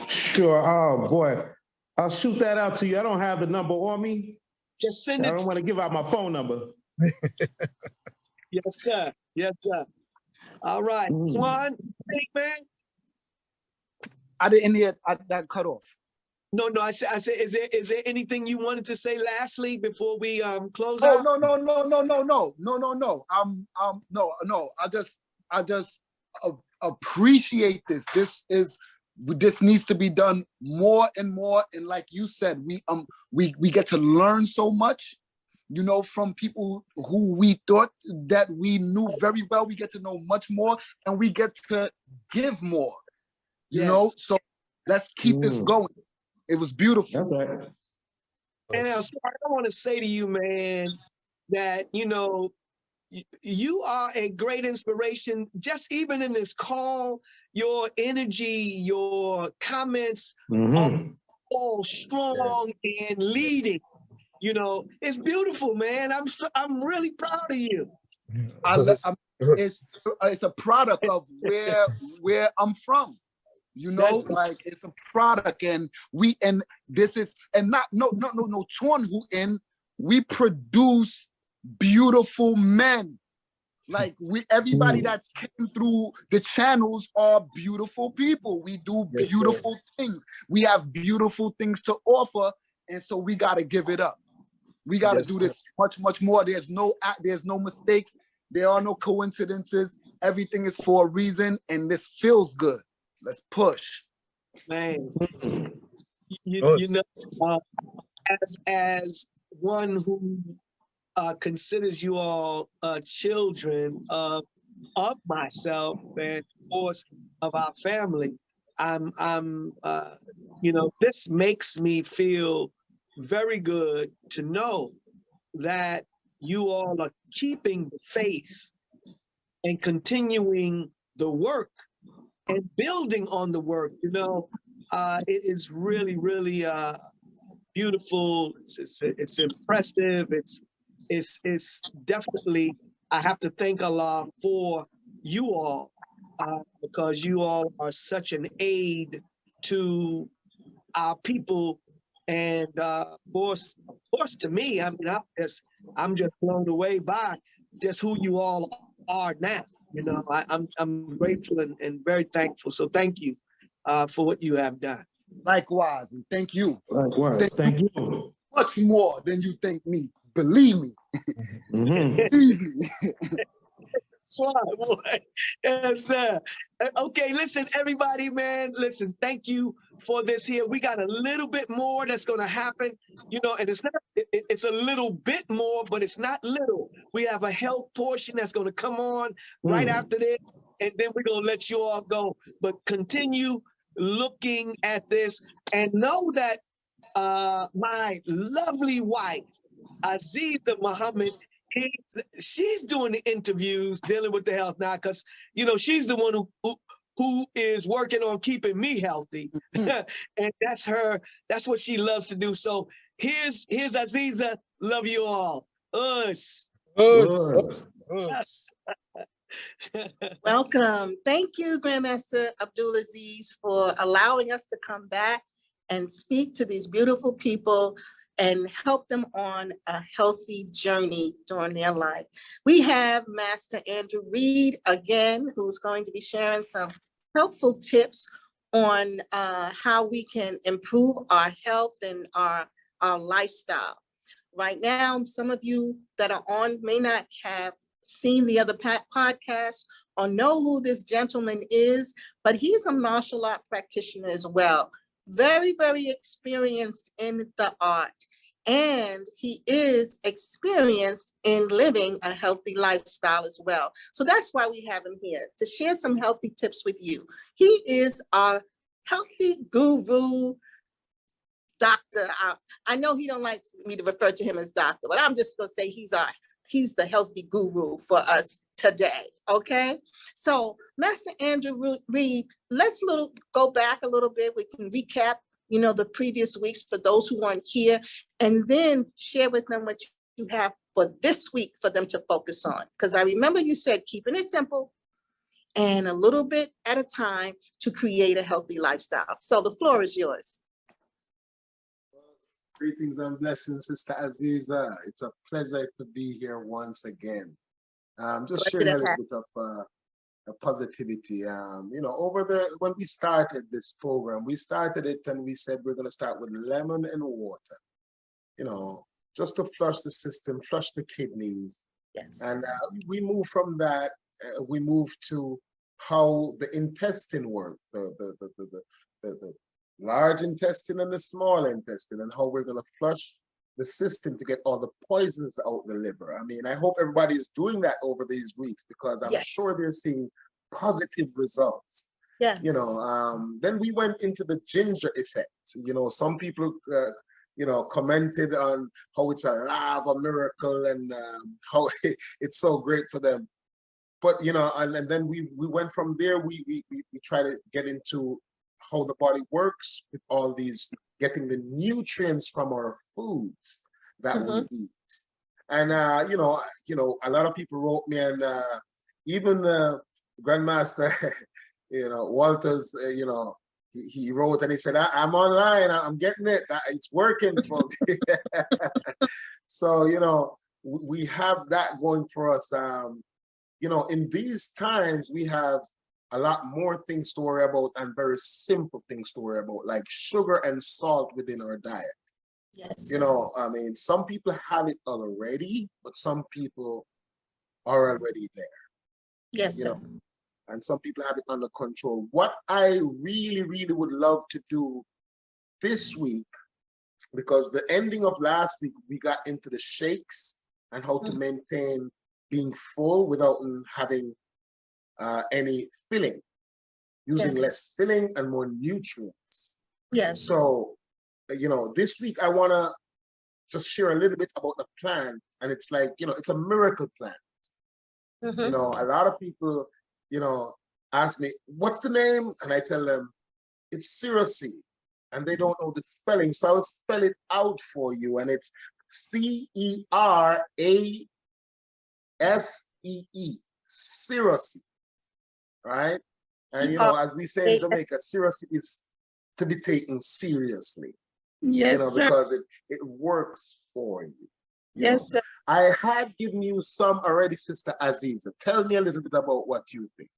Sure. Oh boy, I'll shoot that out to you. I don't have the number on me. Just send it. I don't want to give out my phone number. Yes, sir. Yes, sir. All right, Swan, big man. I didn't hear that cut off. No, I said, is there anything you wanted to say lastly before we close out? No. I just appreciate this. This needs to be done more and more. And like you said, we get to learn so much, from people who we thought that we knew very well. We get to know much more, and we get to give more. You know, so let's keep this going. It was beautiful. That's right. And I want to say to you, man, that, you are a great inspiration. Just even in this call, your energy, your comments are all strong and leading. You know, it's beautiful, man. I'm really proud of you. It's a product of where I'm from. You know, like it's a product, and this is not no torn who in. We produce beautiful men. Like everybody that's came through the channels are beautiful people. We do beautiful things. We have beautiful things to offer, and so we got to give it up. We got to do this much more. There's no mistakes. There are no coincidences. Everything is for a reason, and this feels good. Let's push. Man, you know, as one who considers you all children of myself and of course of our family, I'm you know, this makes me feel very good to know that you all are keeping the faith and continuing the work and building on the work. You know, it is really, really beautiful. It's impressive. It's definitely, I have to thank Allah for you all because you all are such an aid to our people. And of course to me, I mean, I'm just blown away by just who you all are now. You know, I'm grateful and very thankful. So thank you for what you have done. Likewise, and thank you. Likewise, thank you. Much more than you thank me. Believe me. Believe me. Slide, boy. Yes, sir. Okay, listen, everybody, man. Listen, thank you for this here. We got a little bit more that's going to happen, you know, and it's a little bit more, but it's not little. We have a health portion that's going to come on right after this, and then we're going to let you all go. But continue looking at this and know that my lovely wife, Azziza Muhammad, she's doing the interviews dealing with the health now, because you know she's the one who is working on keeping me healthy. And that's what she loves to do. So here's Azziza. Love you all. Us. Welcome. Thank you, Grandmaster Abdul Azziz, for allowing us to come back and speak to these beautiful people and help them on a healthy journey during their life. We have Master Andrew Reid again, who's going to be sharing some helpful tips on how we can improve our health and our lifestyle. Right now, some of you that are on may not have seen the other podcast or know who this gentleman is, but he's a martial art practitioner as well. Very, very experienced in the art. And he is experienced in living a healthy lifestyle as well. So that's why we have him here, to share some healthy tips with you. He is our healthy guru, doctor. I know he don't like me to refer to him as doctor, but I'm just gonna say he's the healthy guru for us today, okay? So Master Andrew Reid, let's go back a little bit. We can recap, you know, the previous weeks for those who weren't here, and then share with them what you have for this week for them to focus on. Because I remember you said keeping it simple and a little bit at a time to create a healthy lifestyle. So the floor is yours. Greetings and blessings, Sister Azziza. It's a pleasure to be here once again. Just sharing a little bit of positivity. You know, when we started this program, we started it and we said we're going to start with lemon and water, you know, just to flush the system, flush the kidneys. Yes. And we move from that, we move to how the intestine works, the large intestine and the small intestine, and how we're going to flush the system to get all the poisons out the liver. I mean, I hope everybody's doing that over these weeks, because I'm sure they're seeing positive results. Yes. You know, then we went into the ginger effect. You know, some people commented on how it's a lab, a miracle, and how it's so great for them. But and then we went from there. We try to get into how the body works with all these, getting the nutrients from our foods that we eat. And a lot of people wrote me, and even Grandmaster, Walters, he wrote and he said, I'm online, I'm getting it, it's working for me. So, we have that going for us. In these times, we have a lot more things to worry about, and very simple things to worry about, like sugar and salt within our diet. Yes. Some people have it already, but some people are already there. Yes, sir. And some people have it under control. What I really, really would love to do this week, because the ending of last week, we got into the shakes and how to maintain being full without having any filling, using less filling and more nutrients. Yes. So, this week I want to just share a little bit about the plan. And it's like, it's a miracle plan. A lot of people, ask me, what's the name? And I tell them, it's Cerasee. And they don't know the spelling. So I'll spell it out for you. And it's Cerasee, Cerasee, right? And, as we say in Jamaica, Cerasee is to be taken seriously. Yes, sir. Because it works for you. Yes, sir. I had given you some already, Sister Azziza. Tell me a little bit about what you think.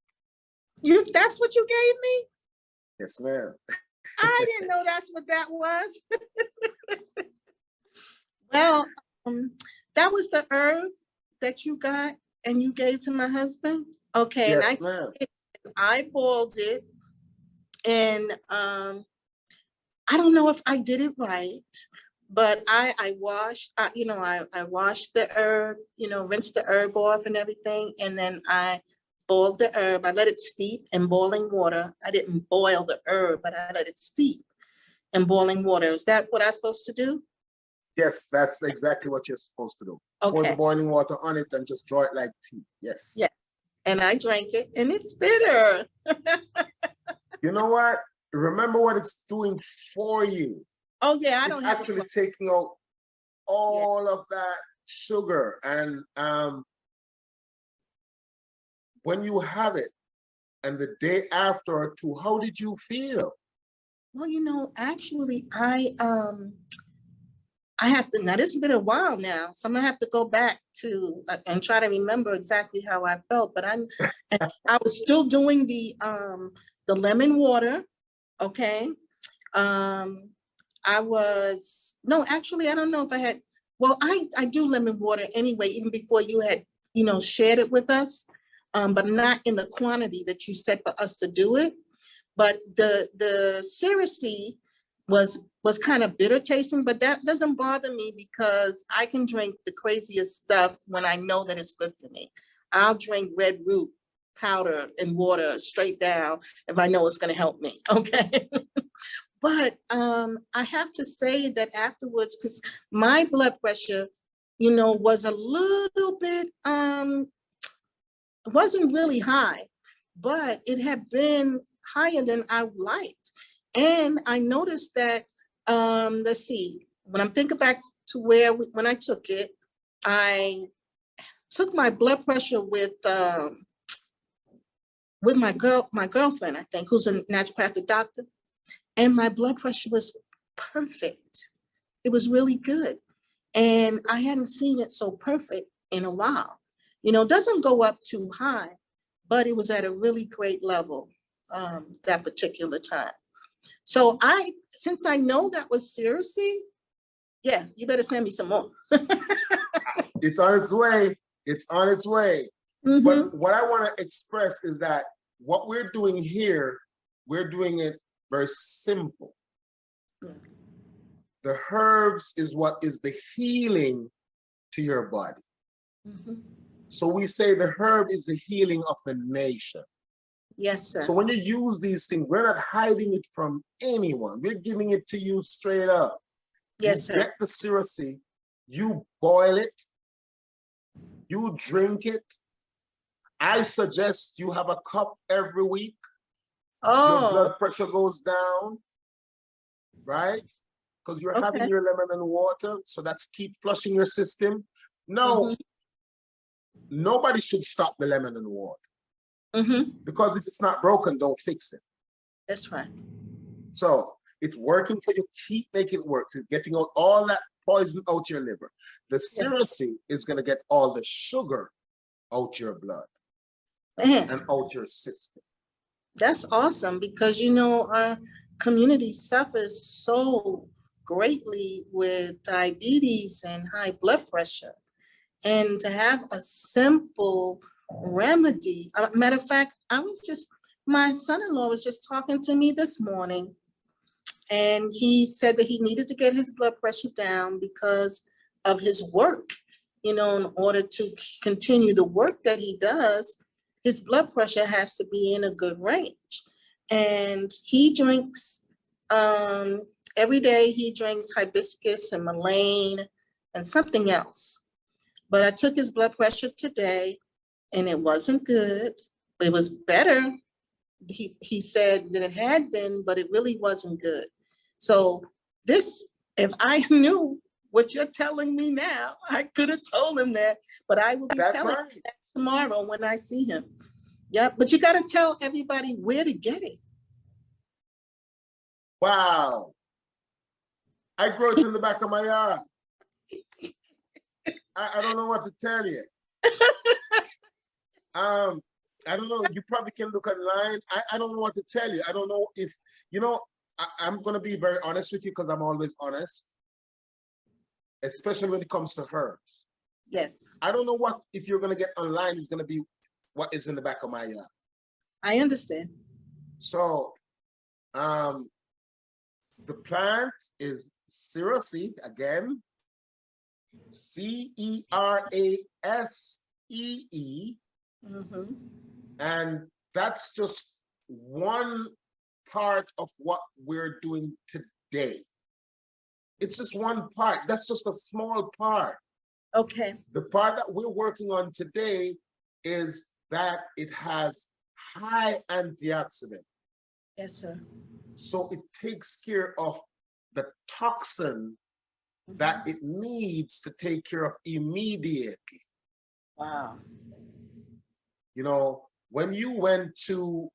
That's what you gave me? Yes, ma'am. I didn't know that's what that was. Well, that was the herb that you got and you gave to my husband? Okay, yes, and I boiled it, and I don't know if I did it right, but I washed, I washed the herb, rinsed the herb off and everything, and then I boiled the herb. I let it steep in boiling water. I didn't boil the herb, but I let it steep in boiling water. Is that what I'm supposed to do? Yes, that's exactly what you're supposed to do. Okay. Pour the boiling water on it and just draw it like tea. Yes. Yes. And I drank it, and it's bitter. You know what? Remember what it's doing for you. Oh, yeah, I don't it's have actually taking out all of that sugar. And when you have it, and the day after or two, how did you feel? Well, actually, I have to, now this has been a while now, so I'm gonna have to go back to and try to remember exactly how I felt, but I was still doing the lemon water, okay? Actually, I don't know if I had, well, I do lemon water anyway, even before you had, shared it with us, but not in the quantity that you said for us to do it. But the Cerasee was kind of bitter tasting, but that doesn't bother me because I can drink the craziest stuff when I know that it's good for me. I'll drink red root powder and water straight down if I know it's going to help me, okay? But I have to say that afterwards, because my blood pressure, was a little bit, it wasn't really high, but it had been higher than I liked. And I noticed that, let's see, when I'm thinking back to when I took it, I took my blood pressure with my girlfriend, I think, who's a naturopathic doctor. And my blood pressure was perfect. It was really good. And I hadn't seen it so perfect in a while. It doesn't go up too high, but it was at a really great level that particular time. So since I know that was Cerasee, yeah, you better send me some more. It's on its way. It's on its way. Mm-hmm. But what I want to express is that what we're doing here, we're doing it very simple. Yeah. The herbs is what is the healing to your body. Mm-hmm. So we say the herb is the healing of the nation. Yes, sir. So when you use these things, we're not hiding it from anyone. We're giving it to you straight up. Yes, You sir. get the syrup, you boil it, you drink it. I suggest you have a cup every week. Your Oh, blood pressure goes down, right? Because you're having okay. your lemon and water, so that's keep flushing your system. No, Mm-hmm. nobody should stop the lemon and water, Mm-hmm. because if it's not broken, don't fix it. That's right. So it's working for you. Keep making it work. It's getting out all that poison out your liver. The Yes. syrup is going to get all the sugar out your blood Man, and out your system. that's awesome because you know our community suffers so greatly with diabetes and high blood pressure. And to have a simple remedy, matter of fact, my son-in-law was just talking to me this morning, and he said that he needed to get his blood pressure down because of his work. You know, in order to continue the work that he does, his blood pressure has to be in a good range. And he drinks, every day he drinks hibiscus and mullein and something else. But I took his blood pressure today and it wasn't good. It was better, he said, than it had been, but it really wasn't good. So this, if I knew what you're telling me now, I could have told him that, but I will be That's telling right. him that tomorrow when I see him. Yeah, but you got to tell everybody where to get it. Wow. I grow it in the back of my yard. I don't know what to tell you. I don't know. You probably can look online. I don't know what to tell you. I don't know if, you know, I'm going to be very honest with you because I'm always honest, especially when it comes to herbs. Yes, I don't know what, if you're going to get online, is going to be what is in the back of my yard. I understand. So, the plant is cerasee, again, Cerasee, Mhm. and that's just one part of what we're doing today. It's just one part. That's just a small part. Okay, The part that we're working on today is that it has high antioxidant. yes, sir. So it takes care of the toxin that it needs to take care of immediately. Wow. You know, when you went to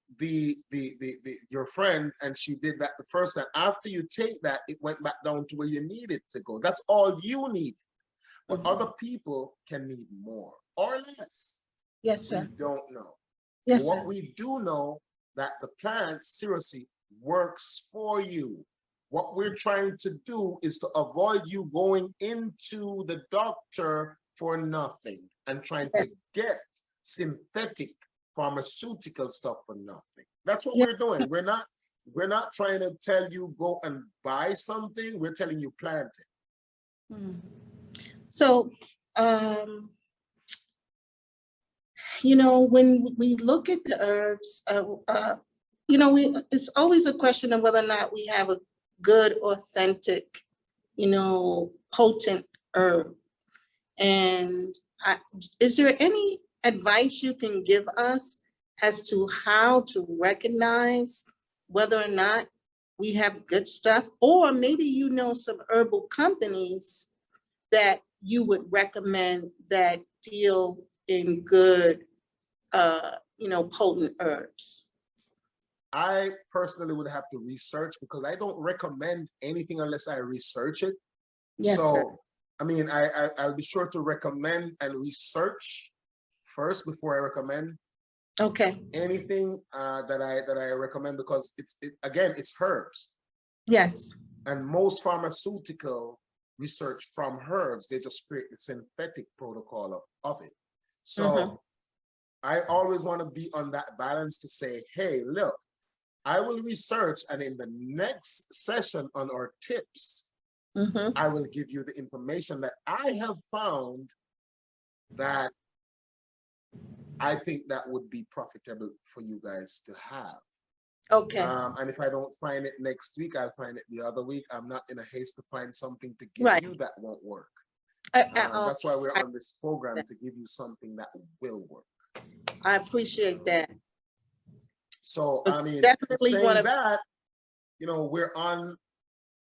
your friend and she did that the first time, after you take that, it went back down to where you need it to go. That's all you need. But other people can need more or less. Yes, We sir. don't know. Yes, But what sir. we do know, that the plant seriously works for you. What we're trying to do is to avoid you going into the doctor for nothing and trying to get synthetic pharmaceutical stuff for nothing. That's what we're doing. We're not trying to tell you go and buy something. We're telling you plant it. So, you know, when we look at the herbs, you know, it's always a question of whether or not we have a good, authentic, you know, potent herb. And is there any advice you can give us as to how to recognize whether or not we have good stuff? Or maybe you know some herbal companies that you would recommend that deal in good, you know, potent herbs? I personally would have to research because I don't recommend anything unless I research it. Yes, so, sir. I mean, I'll be sure to recommend and research first before I recommend Okay. anything that I recommend, because again, it's herbs. Yes. And most pharmaceutical research from herbs, they just create the synthetic protocol of it. So I always want to be on that balance to say, hey, look, I will research, and in the next session on our tips, I will give you the information that I have found that I think that would be profitable for you guys to have. Okay. And if I don't find it next week, I'll find it the other week. I'm not in a haste to find something to give Right. you that won't work. I That's why we're on this program, to give you something that will work. appreciate that. So, I mean, Definitely saying wanna- that, you know, we're on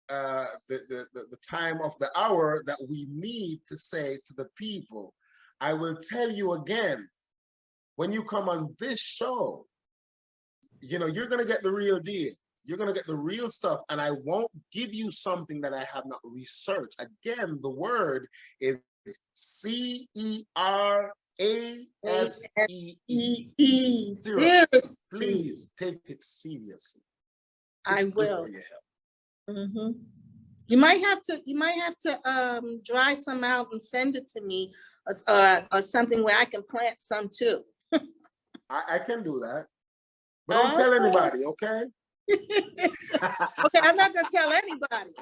the time of the hour that we need to say to the people. I will tell you again, when you come on this show, you know, you're gonna get the real deal. You're gonna get the real stuff, and I won't give you something that I have not researched. Again, the word is CERASE. Seriously. Please take it seriously. I It's good will. for your health. Mm-hmm. You might have to dry some out and send it to me, or something where I can plant some too. I can do that, but don't tell anybody, okay? Okay, I'm not gonna tell anybody.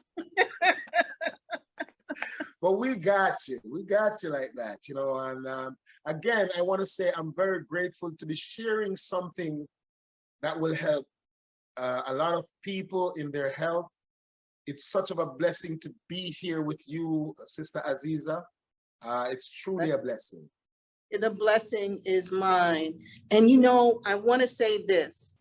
But we got you like that, you know. And again, I want to say I'm very grateful to be sharing something that will help a lot of people in their health. It's such of a blessing to be here with you, Sister Azziza. It's truly a blessing. The blessing is mine. And you know, I want to say this.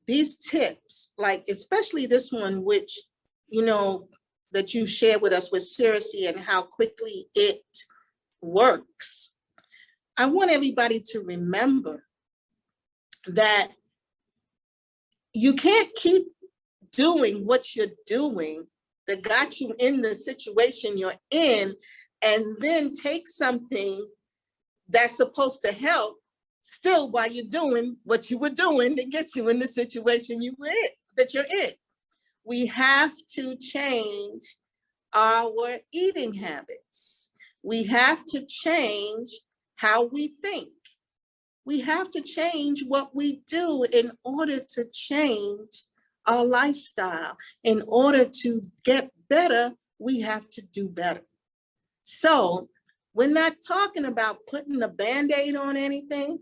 These tips, like especially this one, which, you know, that you shared with us with seriously and how quickly it works. I want everybody to remember that you can't keep doing what you're doing that got you in the situation you're in, and then take something that's supposed to help still while you're doing what you were doing to get you in the situation you were in, that you're in. We have to change our eating habits. We have to change how we think. We have to change what we do in order to change our lifestyle. In order to get better, we have to do better. So we're not talking about putting a Band-Aid on anything.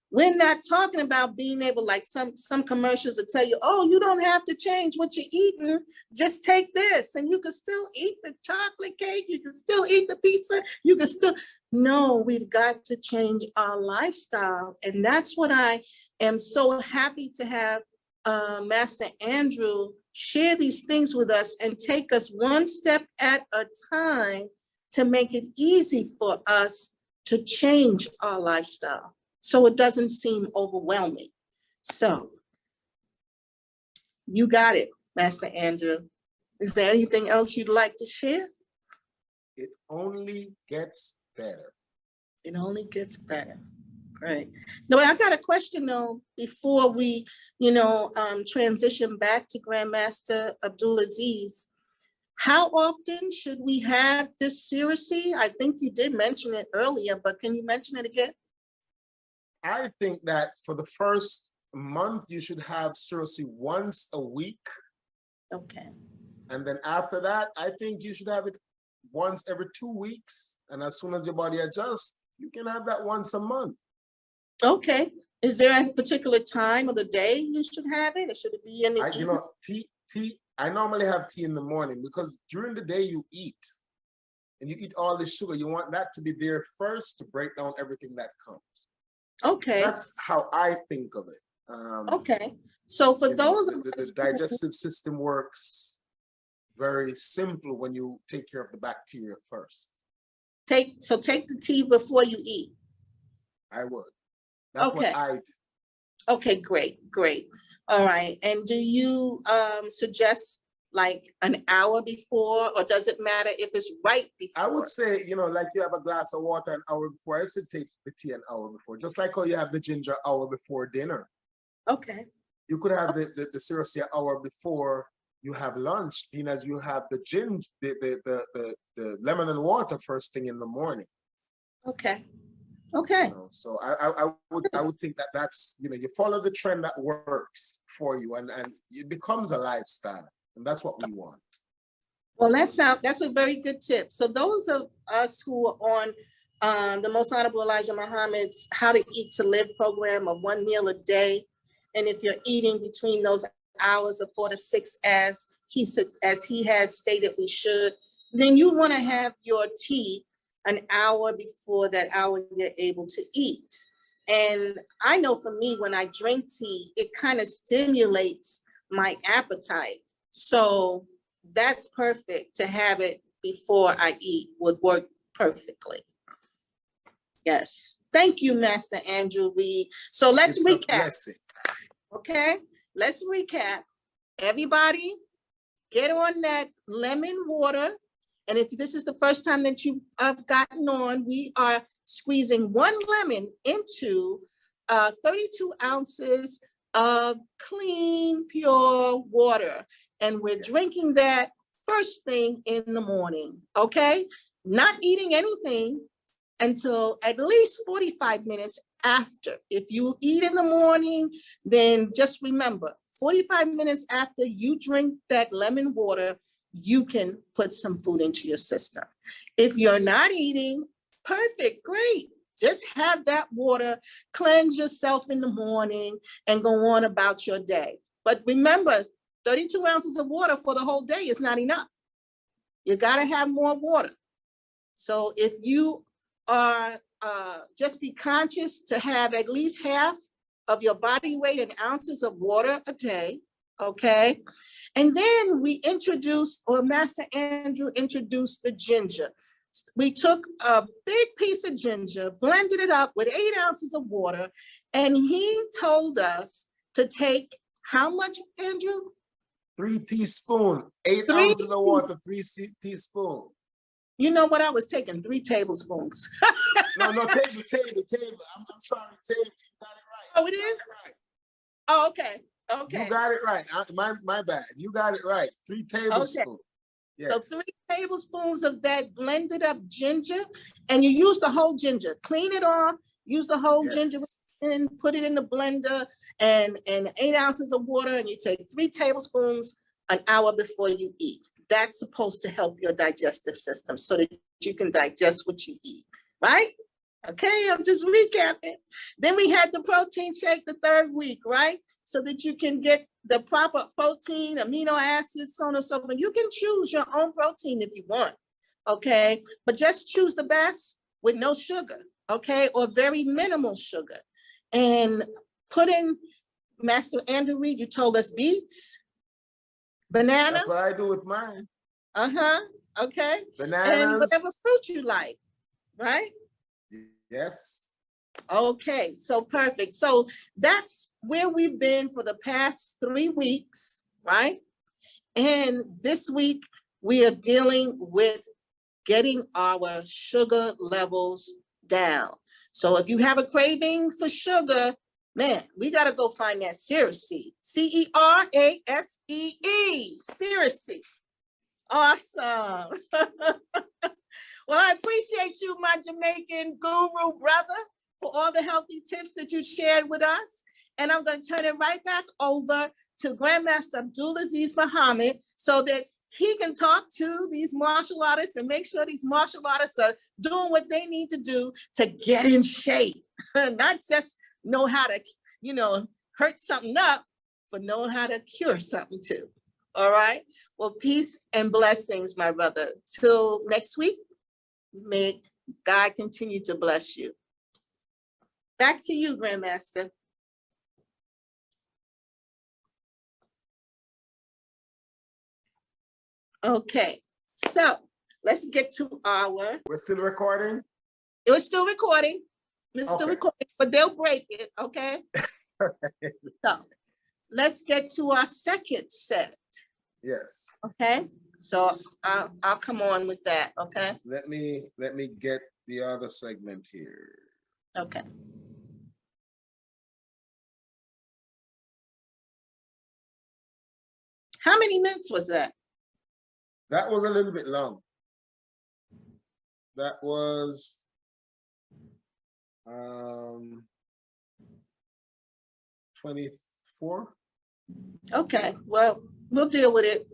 We're not talking about being able, like some commercials will tell you, oh, you don't have to change what you're eating. Just take this and you can still eat the chocolate cake. You can still eat the pizza. You can still, no, we've got to change our lifestyle. And that's what I am so happy to have Master Andrew share these things with us and take us one step at a time to make it easy for us to change our lifestyle, so it doesn't seem overwhelming. So you got it, Master Andrew. Is there anything else you'd like to share? It only gets better. It only gets better. Right. No, I got a question though, before we, transition back to Grandmaster Abdul Azziz. How often should we have this series? I think you did mention it earlier, but can you mention it again? I think that for the first month, you should have seriously once a week. Okay. And then after that, I think you should have it once every 2 weeks. And as soon as your body adjusts, you can have that once a month. Okay. Is there a particular time of the day you should have it? Or should it be in the tea? I normally have tea in the morning because during the day you eat. And you eat all the sugar. You want that to be there first to break down everything that comes. Okay. That's how I think of it. Okay. So for those of the digestive system works very simple when you take care of the bacteria first. Take the tea before you eat. I would. That's what I do. Okay, great. All right. And do you suggest like an hour before, or does it matter if it's right before? I would say, like you have a glass of water an hour before. I should take the tea an hour before, just like how you have the ginger hour before dinner. Okay. You could have the syrup an hour before you have lunch, being as you have the ginger, the lemon and water first thing in the morning. Okay. Okay. So I would think that that's, you follow the trend that works for you, and it becomes a lifestyle, and that's what we want. Well, that's a very good tip. So those of us who are on the Most Honorable Elijah Muhammad's How to Eat to Live program of 1 meal a day, And if you're eating between those hours of 4 to 6, as he has stated we should, then you want to have your tea an hour before that hour you're able to eat. And I know for me, when I drink tea, it kind of stimulates my appetite. So that's perfect to have it before I eat, would work perfectly. Yes. Thank you, Master Andrew Reid. So let's recap. Okay, let's recap. Everybody get on that lemon water. And if this is the first time that you have gotten on, we are squeezing 1 lemon into 32 ounces of clean, pure water. And we're drinking that first thing in the morning, okay? Not eating anything until at least 45 minutes after. If you eat in the morning, then just remember, 45 minutes after you drink that lemon water, you can put some food into your system. If you're not eating, perfect, great. Just have that water, cleanse yourself in the morning, and go on about your day. But remember, 32 ounces of water for the whole day is not enough. You gotta have more water. So if you are, just be conscious to have at least half of your body weight in ounces of water a day, okay? And then we introduced, or Master Andrew introduced, the ginger. We took a big piece of ginger, blended it up with 8 ounces of water, and he told us to take how much, Andrew? 3 teaspoons, 8 ounces of water, 3 teaspoons. You know what? I was taking 3 tablespoons. No, table. I'm sorry, table. You got it right. Oh, it is? Right. Oh, okay. Okay. You got it right. My bad. You got it right. 3 tablespoons. Okay. Yes. So 3 tablespoons of that blended up ginger, and you use the whole ginger. Clean it off, use the whole ginger, and put it in the blender, and 8 ounces of water, and you take 3 tablespoons an hour before you eat. That's supposed to help your digestive system so that you can digest what you eat, right? Okay, I'm just recapping. Then we had the protein shake the 3rd week, right? So that you can get the proper protein, amino acids, so on and so forth. You can choose your own protein if you want, okay? But just choose the best with no sugar, okay? Or very minimal sugar. And put in, Master Andrew Reid, you told us beets, banana. That's what I do with mine. Okay. Bananas. And whatever fruit you like, right? Yes. Okay, so perfect. So that's where we've been for the past 3 weeks, right? And this week we are dealing with getting our sugar levels down. So if you have a craving for sugar, man, we got to go find that Cerasee. Cerasee. Cerasee. Awesome. Well, I appreciate you, my Jamaican guru brother, for all the healthy tips that you shared with us. And I'm going to turn it right back over to Grandmaster Abdul Azziz Muhammad so that he can talk to these martial artists and make sure these martial artists are doing what they need to do to get in shape. Not just know how to, hurt something up, but know how to cure something too. All right? Well, peace and blessings, my brother. Till next week, may God continue to bless you. Back to you, Grandmaster. Okay, so let's get to our... We're still recording? It was still recording. It's still recording, but they'll break it, okay? So let's get to our second set. Yes. Okay, so I'll come on with that, okay? Let me get the other segment here. Okay. How many minutes was that? That was a little bit long. That was 24. Okay, well, we'll deal with it.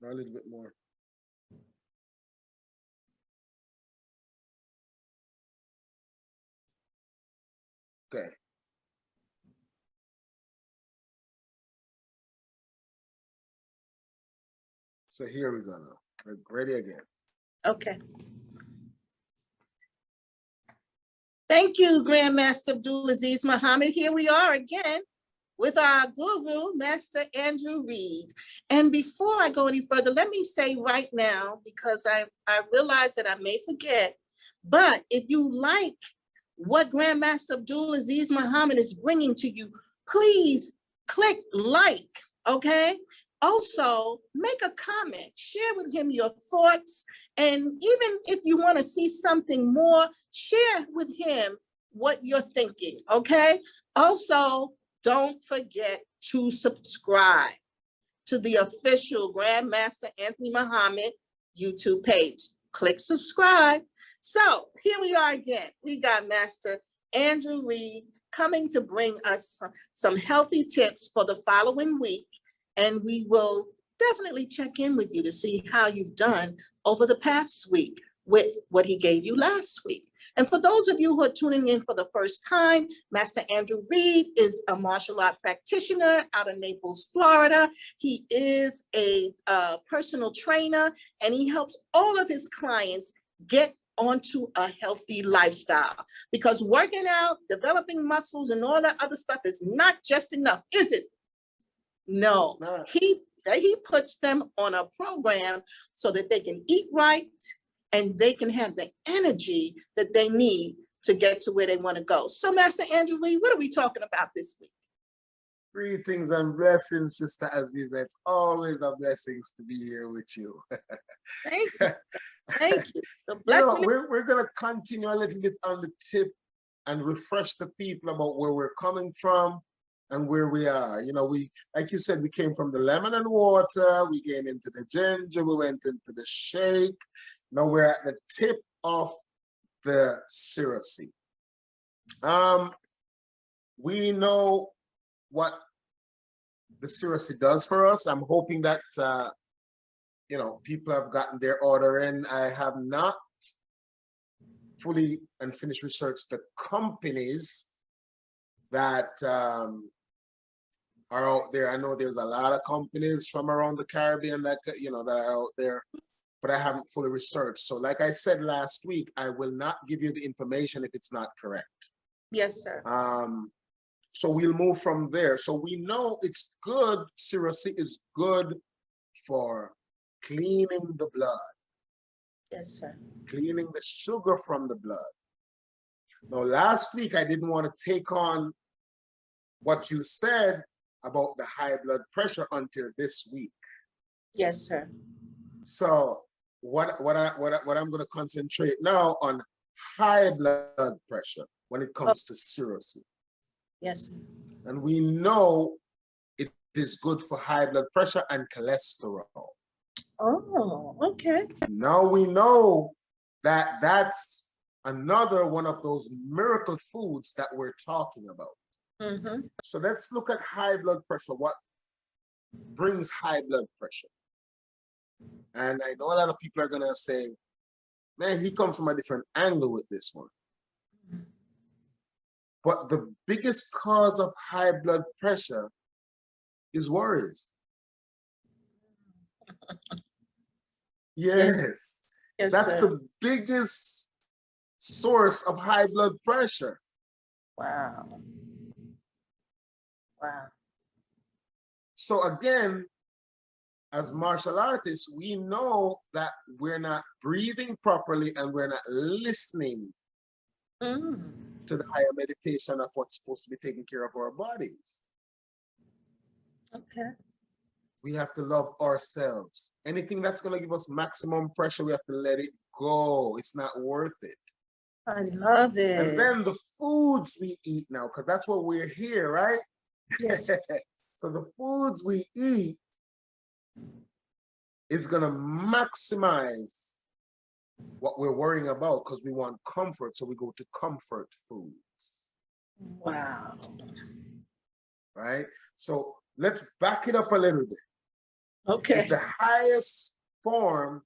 A little bit more. Okay. So here we go now. We're ready again. Okay. Thank you, Grandmaster Abdul Azziz Muhammad. Here we are again with our guru, Master Andrew Reid. And before I go any further, let me say right now, because I realize that I may forget, but if you like what Grandmaster Abdul Azziz Muhammad is bringing to you, please click like, okay? Also, make a comment, share with him your thoughts, and even if you want to see something more, share with him what you're thinking, okay? Also, don't forget to subscribe to the official Grandmaster Anthony Muhammad YouTube page. Click subscribe. So here we are again. We got Master Andrew Reid coming to bring us some healthy tips for the following week. And we will definitely check in with you to see how you've done over the past week with what he gave you last week. And for those of you who are tuning in for the first time, Master Andrew Reid is a martial art practitioner out of Naples, Florida. He is a personal trainer, and he helps all of his clients get onto a healthy lifestyle, because working out, developing muscles, and all that other stuff is not just enough, is it? No, he puts them on a program so that they can eat right and they can have the energy that they need to get to where they want to go. So, Master Andrew Reid, what are we talking about this week? Greetings and blessings, Sister Azziza. It's always a blessing to be here with you. Thank you. Thank you. The blessing. We're going to continue a little bit on the tip and refresh the people about where we're coming from and where we are. You know, we, like you said, we came from the lemon and water, we came into the ginger, we went into the shake. Now we're at the tip of the syrup. We know what the syrup does for us. I'm hoping that, you know, people have gotten their order in. I have not fully and finished researched the companies that are out there. I know there's a lot of companies from around the Caribbean that, you know, that are out there, but I haven't fully researched. So like I said last week, I will not give you the information if it's not correct. Yes, sir. So we'll move from there. So we know it's good, syrup is good for cleaning the blood. Yes, sir. Cleaning the sugar from the blood. Now, last week, I didn't want to take on what you said about the high blood pressure until this week. Yes, sir. So what I'm going to concentrate now on high blood pressure when it comes to syrup. Yes, sir. And we know it is good for high blood pressure and cholesterol. Oh, okay. Now we know that that's another one of those miracle foods that we're talking about. Mm-hmm. So let's look at high blood pressure. What brings high blood pressure? And I know a lot of people are going to say, man, he comes from a different angle with this one. But the biggest cause of high blood pressure is worries. Yes. Yes, That's sir. the biggest source of high blood pressure. Wow. Wow. So again, as martial artists, we know that we're not breathing properly and we're not listening to the higher meditation of what's supposed to be taking care of our bodies. Okay. We have to love ourselves. Anything that's going to give us maximum pressure, we have to let it go. It's not worth it. I love it. And then the foods we eat now, because that's what we're here, right? Yes. So the foods we eat is going to maximize what we're worrying about, because we want comfort. So we go to comfort foods. Wow. Right? So let's back it up a little bit. Okay. The highest form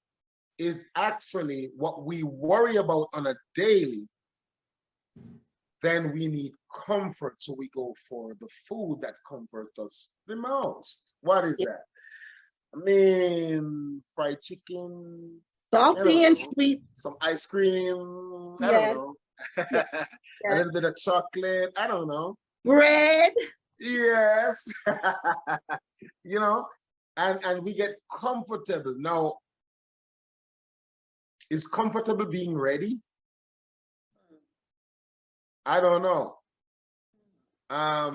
is actually what we worry about on a daily then we need comfort. So we go for the food that comforts us the most. What is that? I mean, fried chicken, I Salty don't and know, sweet. some ice cream, I don't Yes. know, Yes. a little bit of chocolate, I don't know. Bread. Yes, you know, and we get comfortable. Now, is comfortable being ready? I don't know. I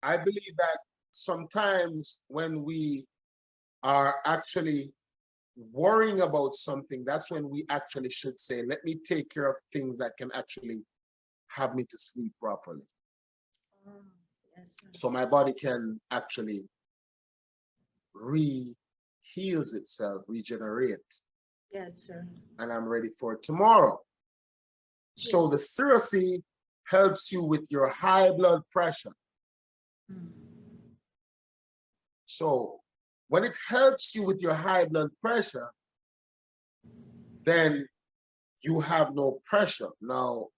believe that sometimes when we are actually worrying about something, that's when we actually should say, let me take care of things that can actually have me to sleep properly. Yes, sir. So my body can actually heals itself, regenerate, Yes, sir. and I'm ready for tomorrow. So Yes. the Siracy helps you with your high blood pressure. So when it helps you with your high blood pressure, then you have no pressure. Now,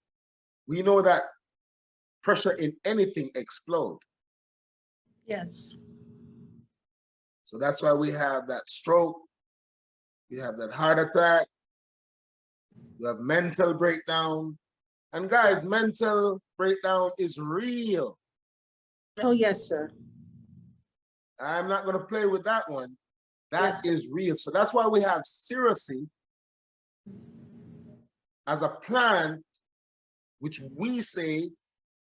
we know that pressure in anything explodes. Yes. So that's why we have that stroke, we have that heart attack, we have mental breakdown. And guys, mental breakdown is real. Oh, yes, sir. I'm not going to play with that one. That Yes. is real. So that's why we have Siracy as a plant, which we say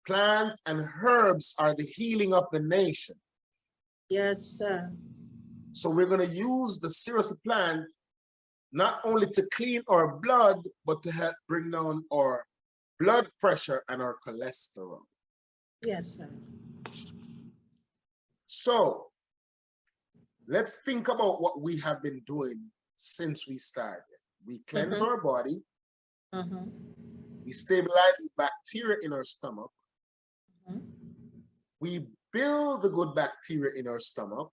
plants and herbs are the healing of the nation. Yes, sir. So we're going to use the Siracy plant not only to clean our blood, but to help bring down our blood pressure and our cholesterol. Yes, sir. So let's think about what we have been doing since we started. We cleanse our body. We stabilize the bacteria in our stomach. We build the good bacteria in our stomach.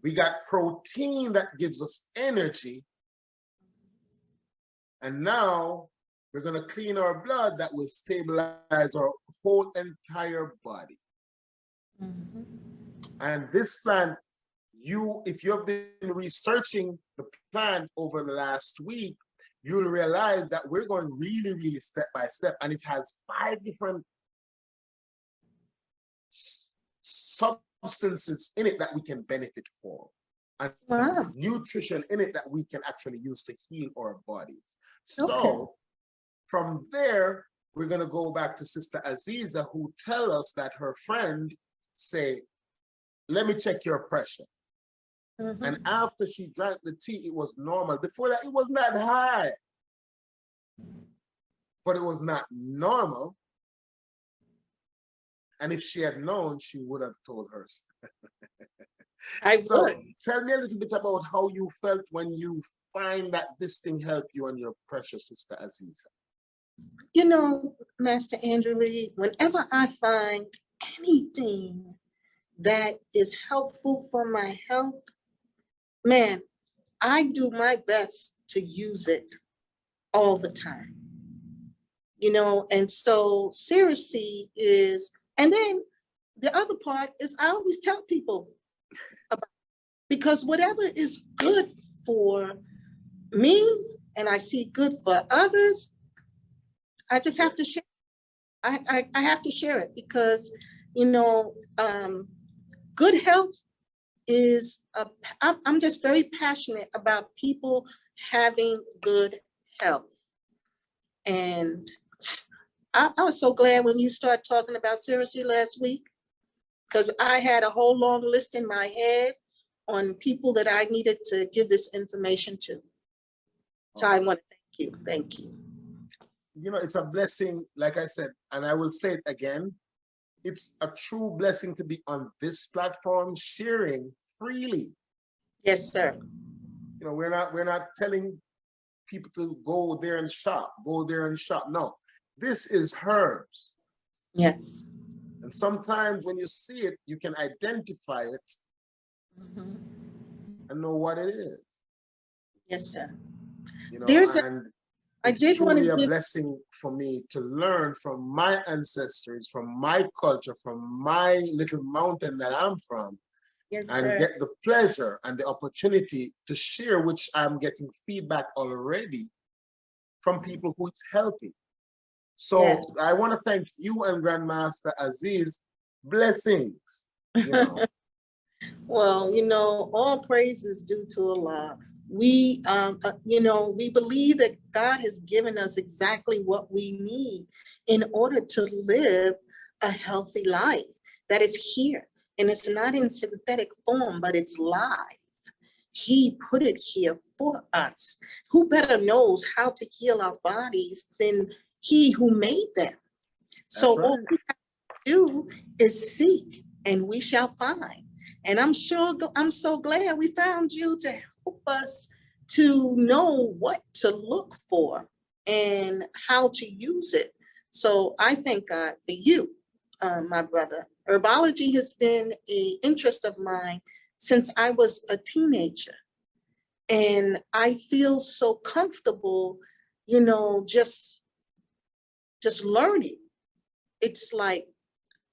We got protein that gives us energy. And now we're going to clean our blood that will stabilize our whole entire body. And this plant, if you have been researching the plant over the last week, you'll realize that we're going really, really step by step. And it has 5 different substances in it that we can benefit from. And nutrition in it that we can actually use to heal our bodies. So from there, we're going to go back to Sister Azziza, who tell us that her friend say, let me check your pressure. And after she drank the tea, it was normal. Before that, it was not high, but it was not normal. And if she had known, she would have told her. So tell me a little bit about how you felt when you find that this thing helped you and your precious Sister Azziza. You know, Master Andrew Reid, whenever I find anything that is helpful for my health, man, I do my best to use it all the time. You know, and so Siracy is, and then the other part is I always tell people about, because whatever is good for me and I see good for others, I just have to share. I have to share it because, you know, good health is, I'm just very passionate about people having good health. And I was so glad when you started talking about Siracy last week, because I had a whole long list in my head on people that I needed to give this information to. So I want to thank you. Thank you. You know, it's a blessing, like I said, and I will say it again. It's a true blessing to be on this platform, sharing freely. Yes, sir. You know, we're not telling people to go there and shop, No, this is herbs. Yes. And sometimes when you see it, you can identify it and know what it is. Yes, sir. You know, There's and It's truly a blessing for me to learn from my ancestors, from my culture, from my little mountain that I'm from, Yes, and sir. get the pleasure and the opportunity to share, which I'm getting feedback already from people who it's helping. So Yes. I want to thank you and Grandmaster Azziz. Blessings, you know. Well, all praise is due to Allah. We, we believe that God has given us exactly what we need in order to live a healthy life that is here. And it's not in synthetic form, but it's live. He put it here for us. Who better knows how to heal our bodies than he who made them? So That's what right. we have to do is seek, and we shall find. And I'm so glad we found you to help us to know what to look for and how to use it. So I thank God for you, my brother. Herbology has been an interest of mine since I was a teenager. And I feel so comfortable, just learning. It's like,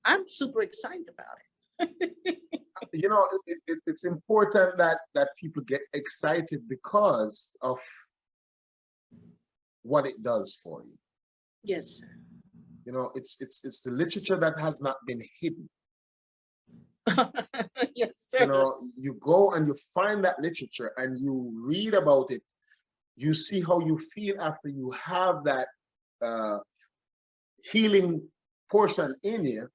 I'm super excited about it. You know, it's important that people get excited because of what it does for you. Yes, sir. You know, it's the literature that has not been hidden. Yes, sir. You know, you go and you find that literature and you read about it. You see how you feel after you have that healing portion in you.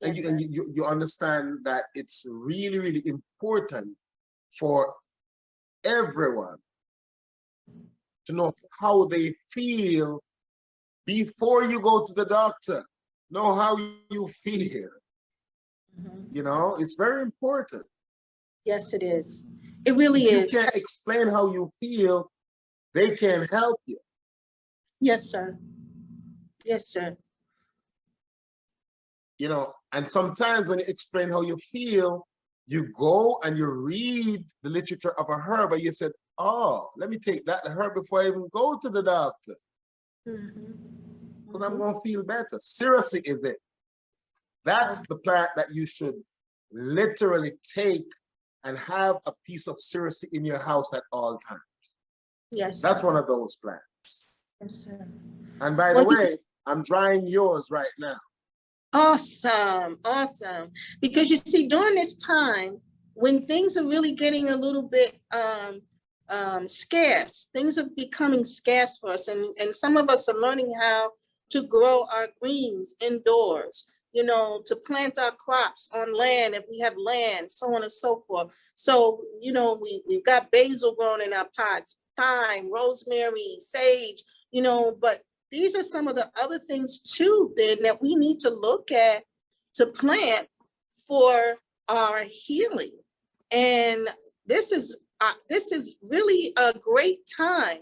And, Yes, you understand that it's really, really important for everyone to know how they feel before you go to the doctor. Know how you feel. You know, it's very important. Yes, it is. It really If is. you can't explain how you feel, they can't help you. Yes, sir. Yes, sir. You know, and sometimes when you explain how you feel, you go and you read the literature of a herb and you said, oh, let me take that herb before I even go to the doctor. Because I'm going to feel better. Seriously, is it? That's the plant that you should literally take and have a piece of seriously in your house at all times. Yes, That's sir. one of those plants. Yes, sir. And by the way, I'm drying yours right now. Awesome, awesome. Because you see, during this time, when things are really getting a little bit scarce, things are becoming scarce for us. And some of us are learning how to grow our greens indoors, to plant our crops on land if we have land, so on and so forth. So, we've got basil growing in our pots, thyme, rosemary, sage, but these are some of the other things too then that we need to look at to plant for our healing. And this is really a great time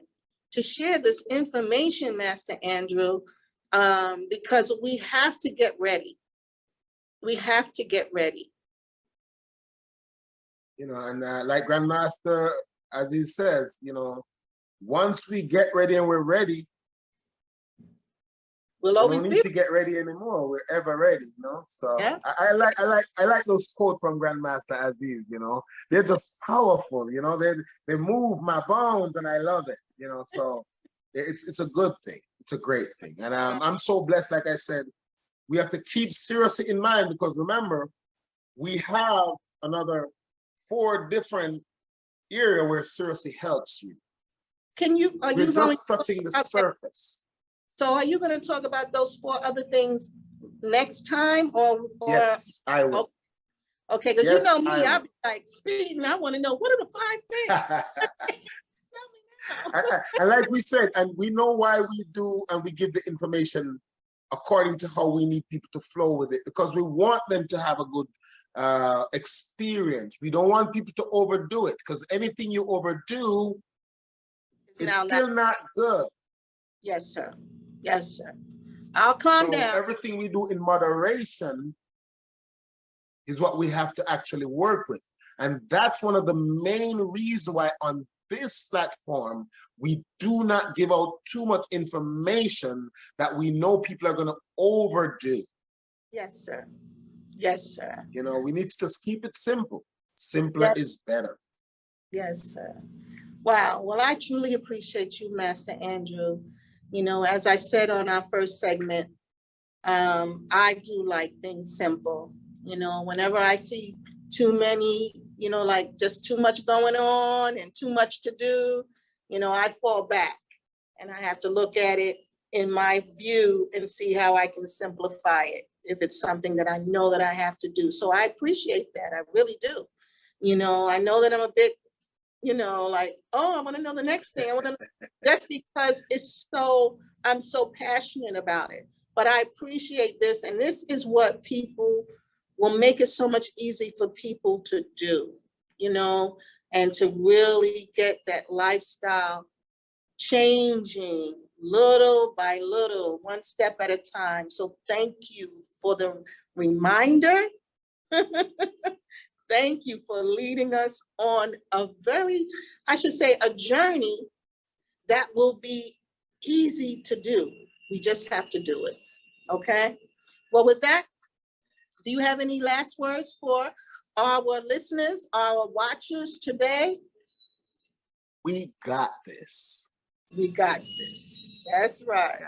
to share this information, Master Andrew, because we have to get ready. We have to get ready. And like Grandmaster, as he says, once we get ready and we're ready, we'll always don't need to get ready anymore. We're ever ready, So yeah. I like those quotes from Grandmaster Azziz. They're just powerful. They move my bones, and I love it. So it's a good thing. It's a great thing, and I'm so blessed. Like I said, we have to keep seriously in mind because remember, we have another 4 different areas where seriously helps you. We're just touching the surface. So are you going to talk about those 4 other things next time or yes, I will. Okay, because yes, me, I'll be like speeding. I want to know what are the 5 things. Tell me now. And like we said, and we know why we do, and we give the information according to how we need people to flow with it, because we want them to have a good experience. We don't want people to overdo it, because anything you overdo, it's still not good. Yes, sir. Yes, sir. I'll calm down. Everything we do in moderation is what we have to actually work with. And that's one of the main reasons why on this platform, we do not give out too much information that we know people are going to overdo. Yes, sir. Yes, sir. You know, we need to just keep it simple. Simpler is better. Yes, sir. Wow. Well, I truly appreciate you, Master Andrew. You know, as I said on our first segment, I do like things simple. You know, whenever I see too many, you know, like just too much going on and too much to do, you know, I fall back and I have to look at it in my view and see how I can simplify it if it's something that I know that I have to do. So I appreciate that. I really do. You know, I know that I'm a bit, you know, like, oh, I want to know the next thing. That's because I'm so passionate about it. But I appreciate this. And this is what people will make it so much easier for people to do, you know, and to really get that lifestyle changing little by little, one step at a time. So thank you for the reminder. Thank you for leading us on a a journey that will be easy to do. We just have to do it. Okay. Well, with that, do you have any last words for our listeners, our watchers today? We got this. We got this. That's right.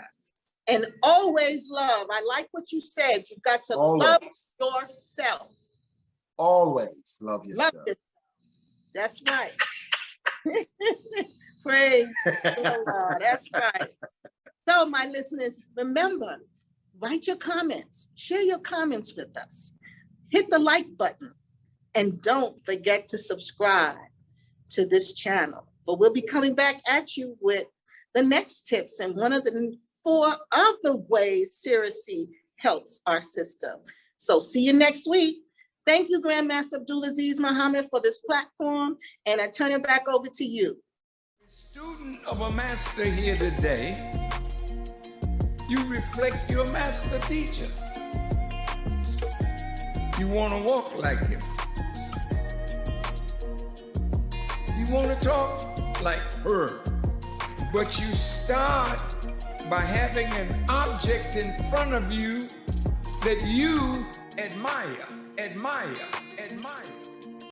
And always love. I like what you said. You got to love yourself. Always love yourself. Love yourself. That's right. Praise the Lord. That's right. So, my listeners, remember, write your comments. Share your comments with us. Hit the like button. And don't forget to subscribe to this channel. But we'll be coming back at you with the next tips and one of the 4 other ways Siracy helps our system. So see you next week. Thank you, Grandmaster Abdul Azziz Muhammad, for this platform, and I turn it back over to you. Student of a master here today, you reflect your master teacher. You want to walk like him. You want to talk like her. But you start by having an object in front of you that you admire.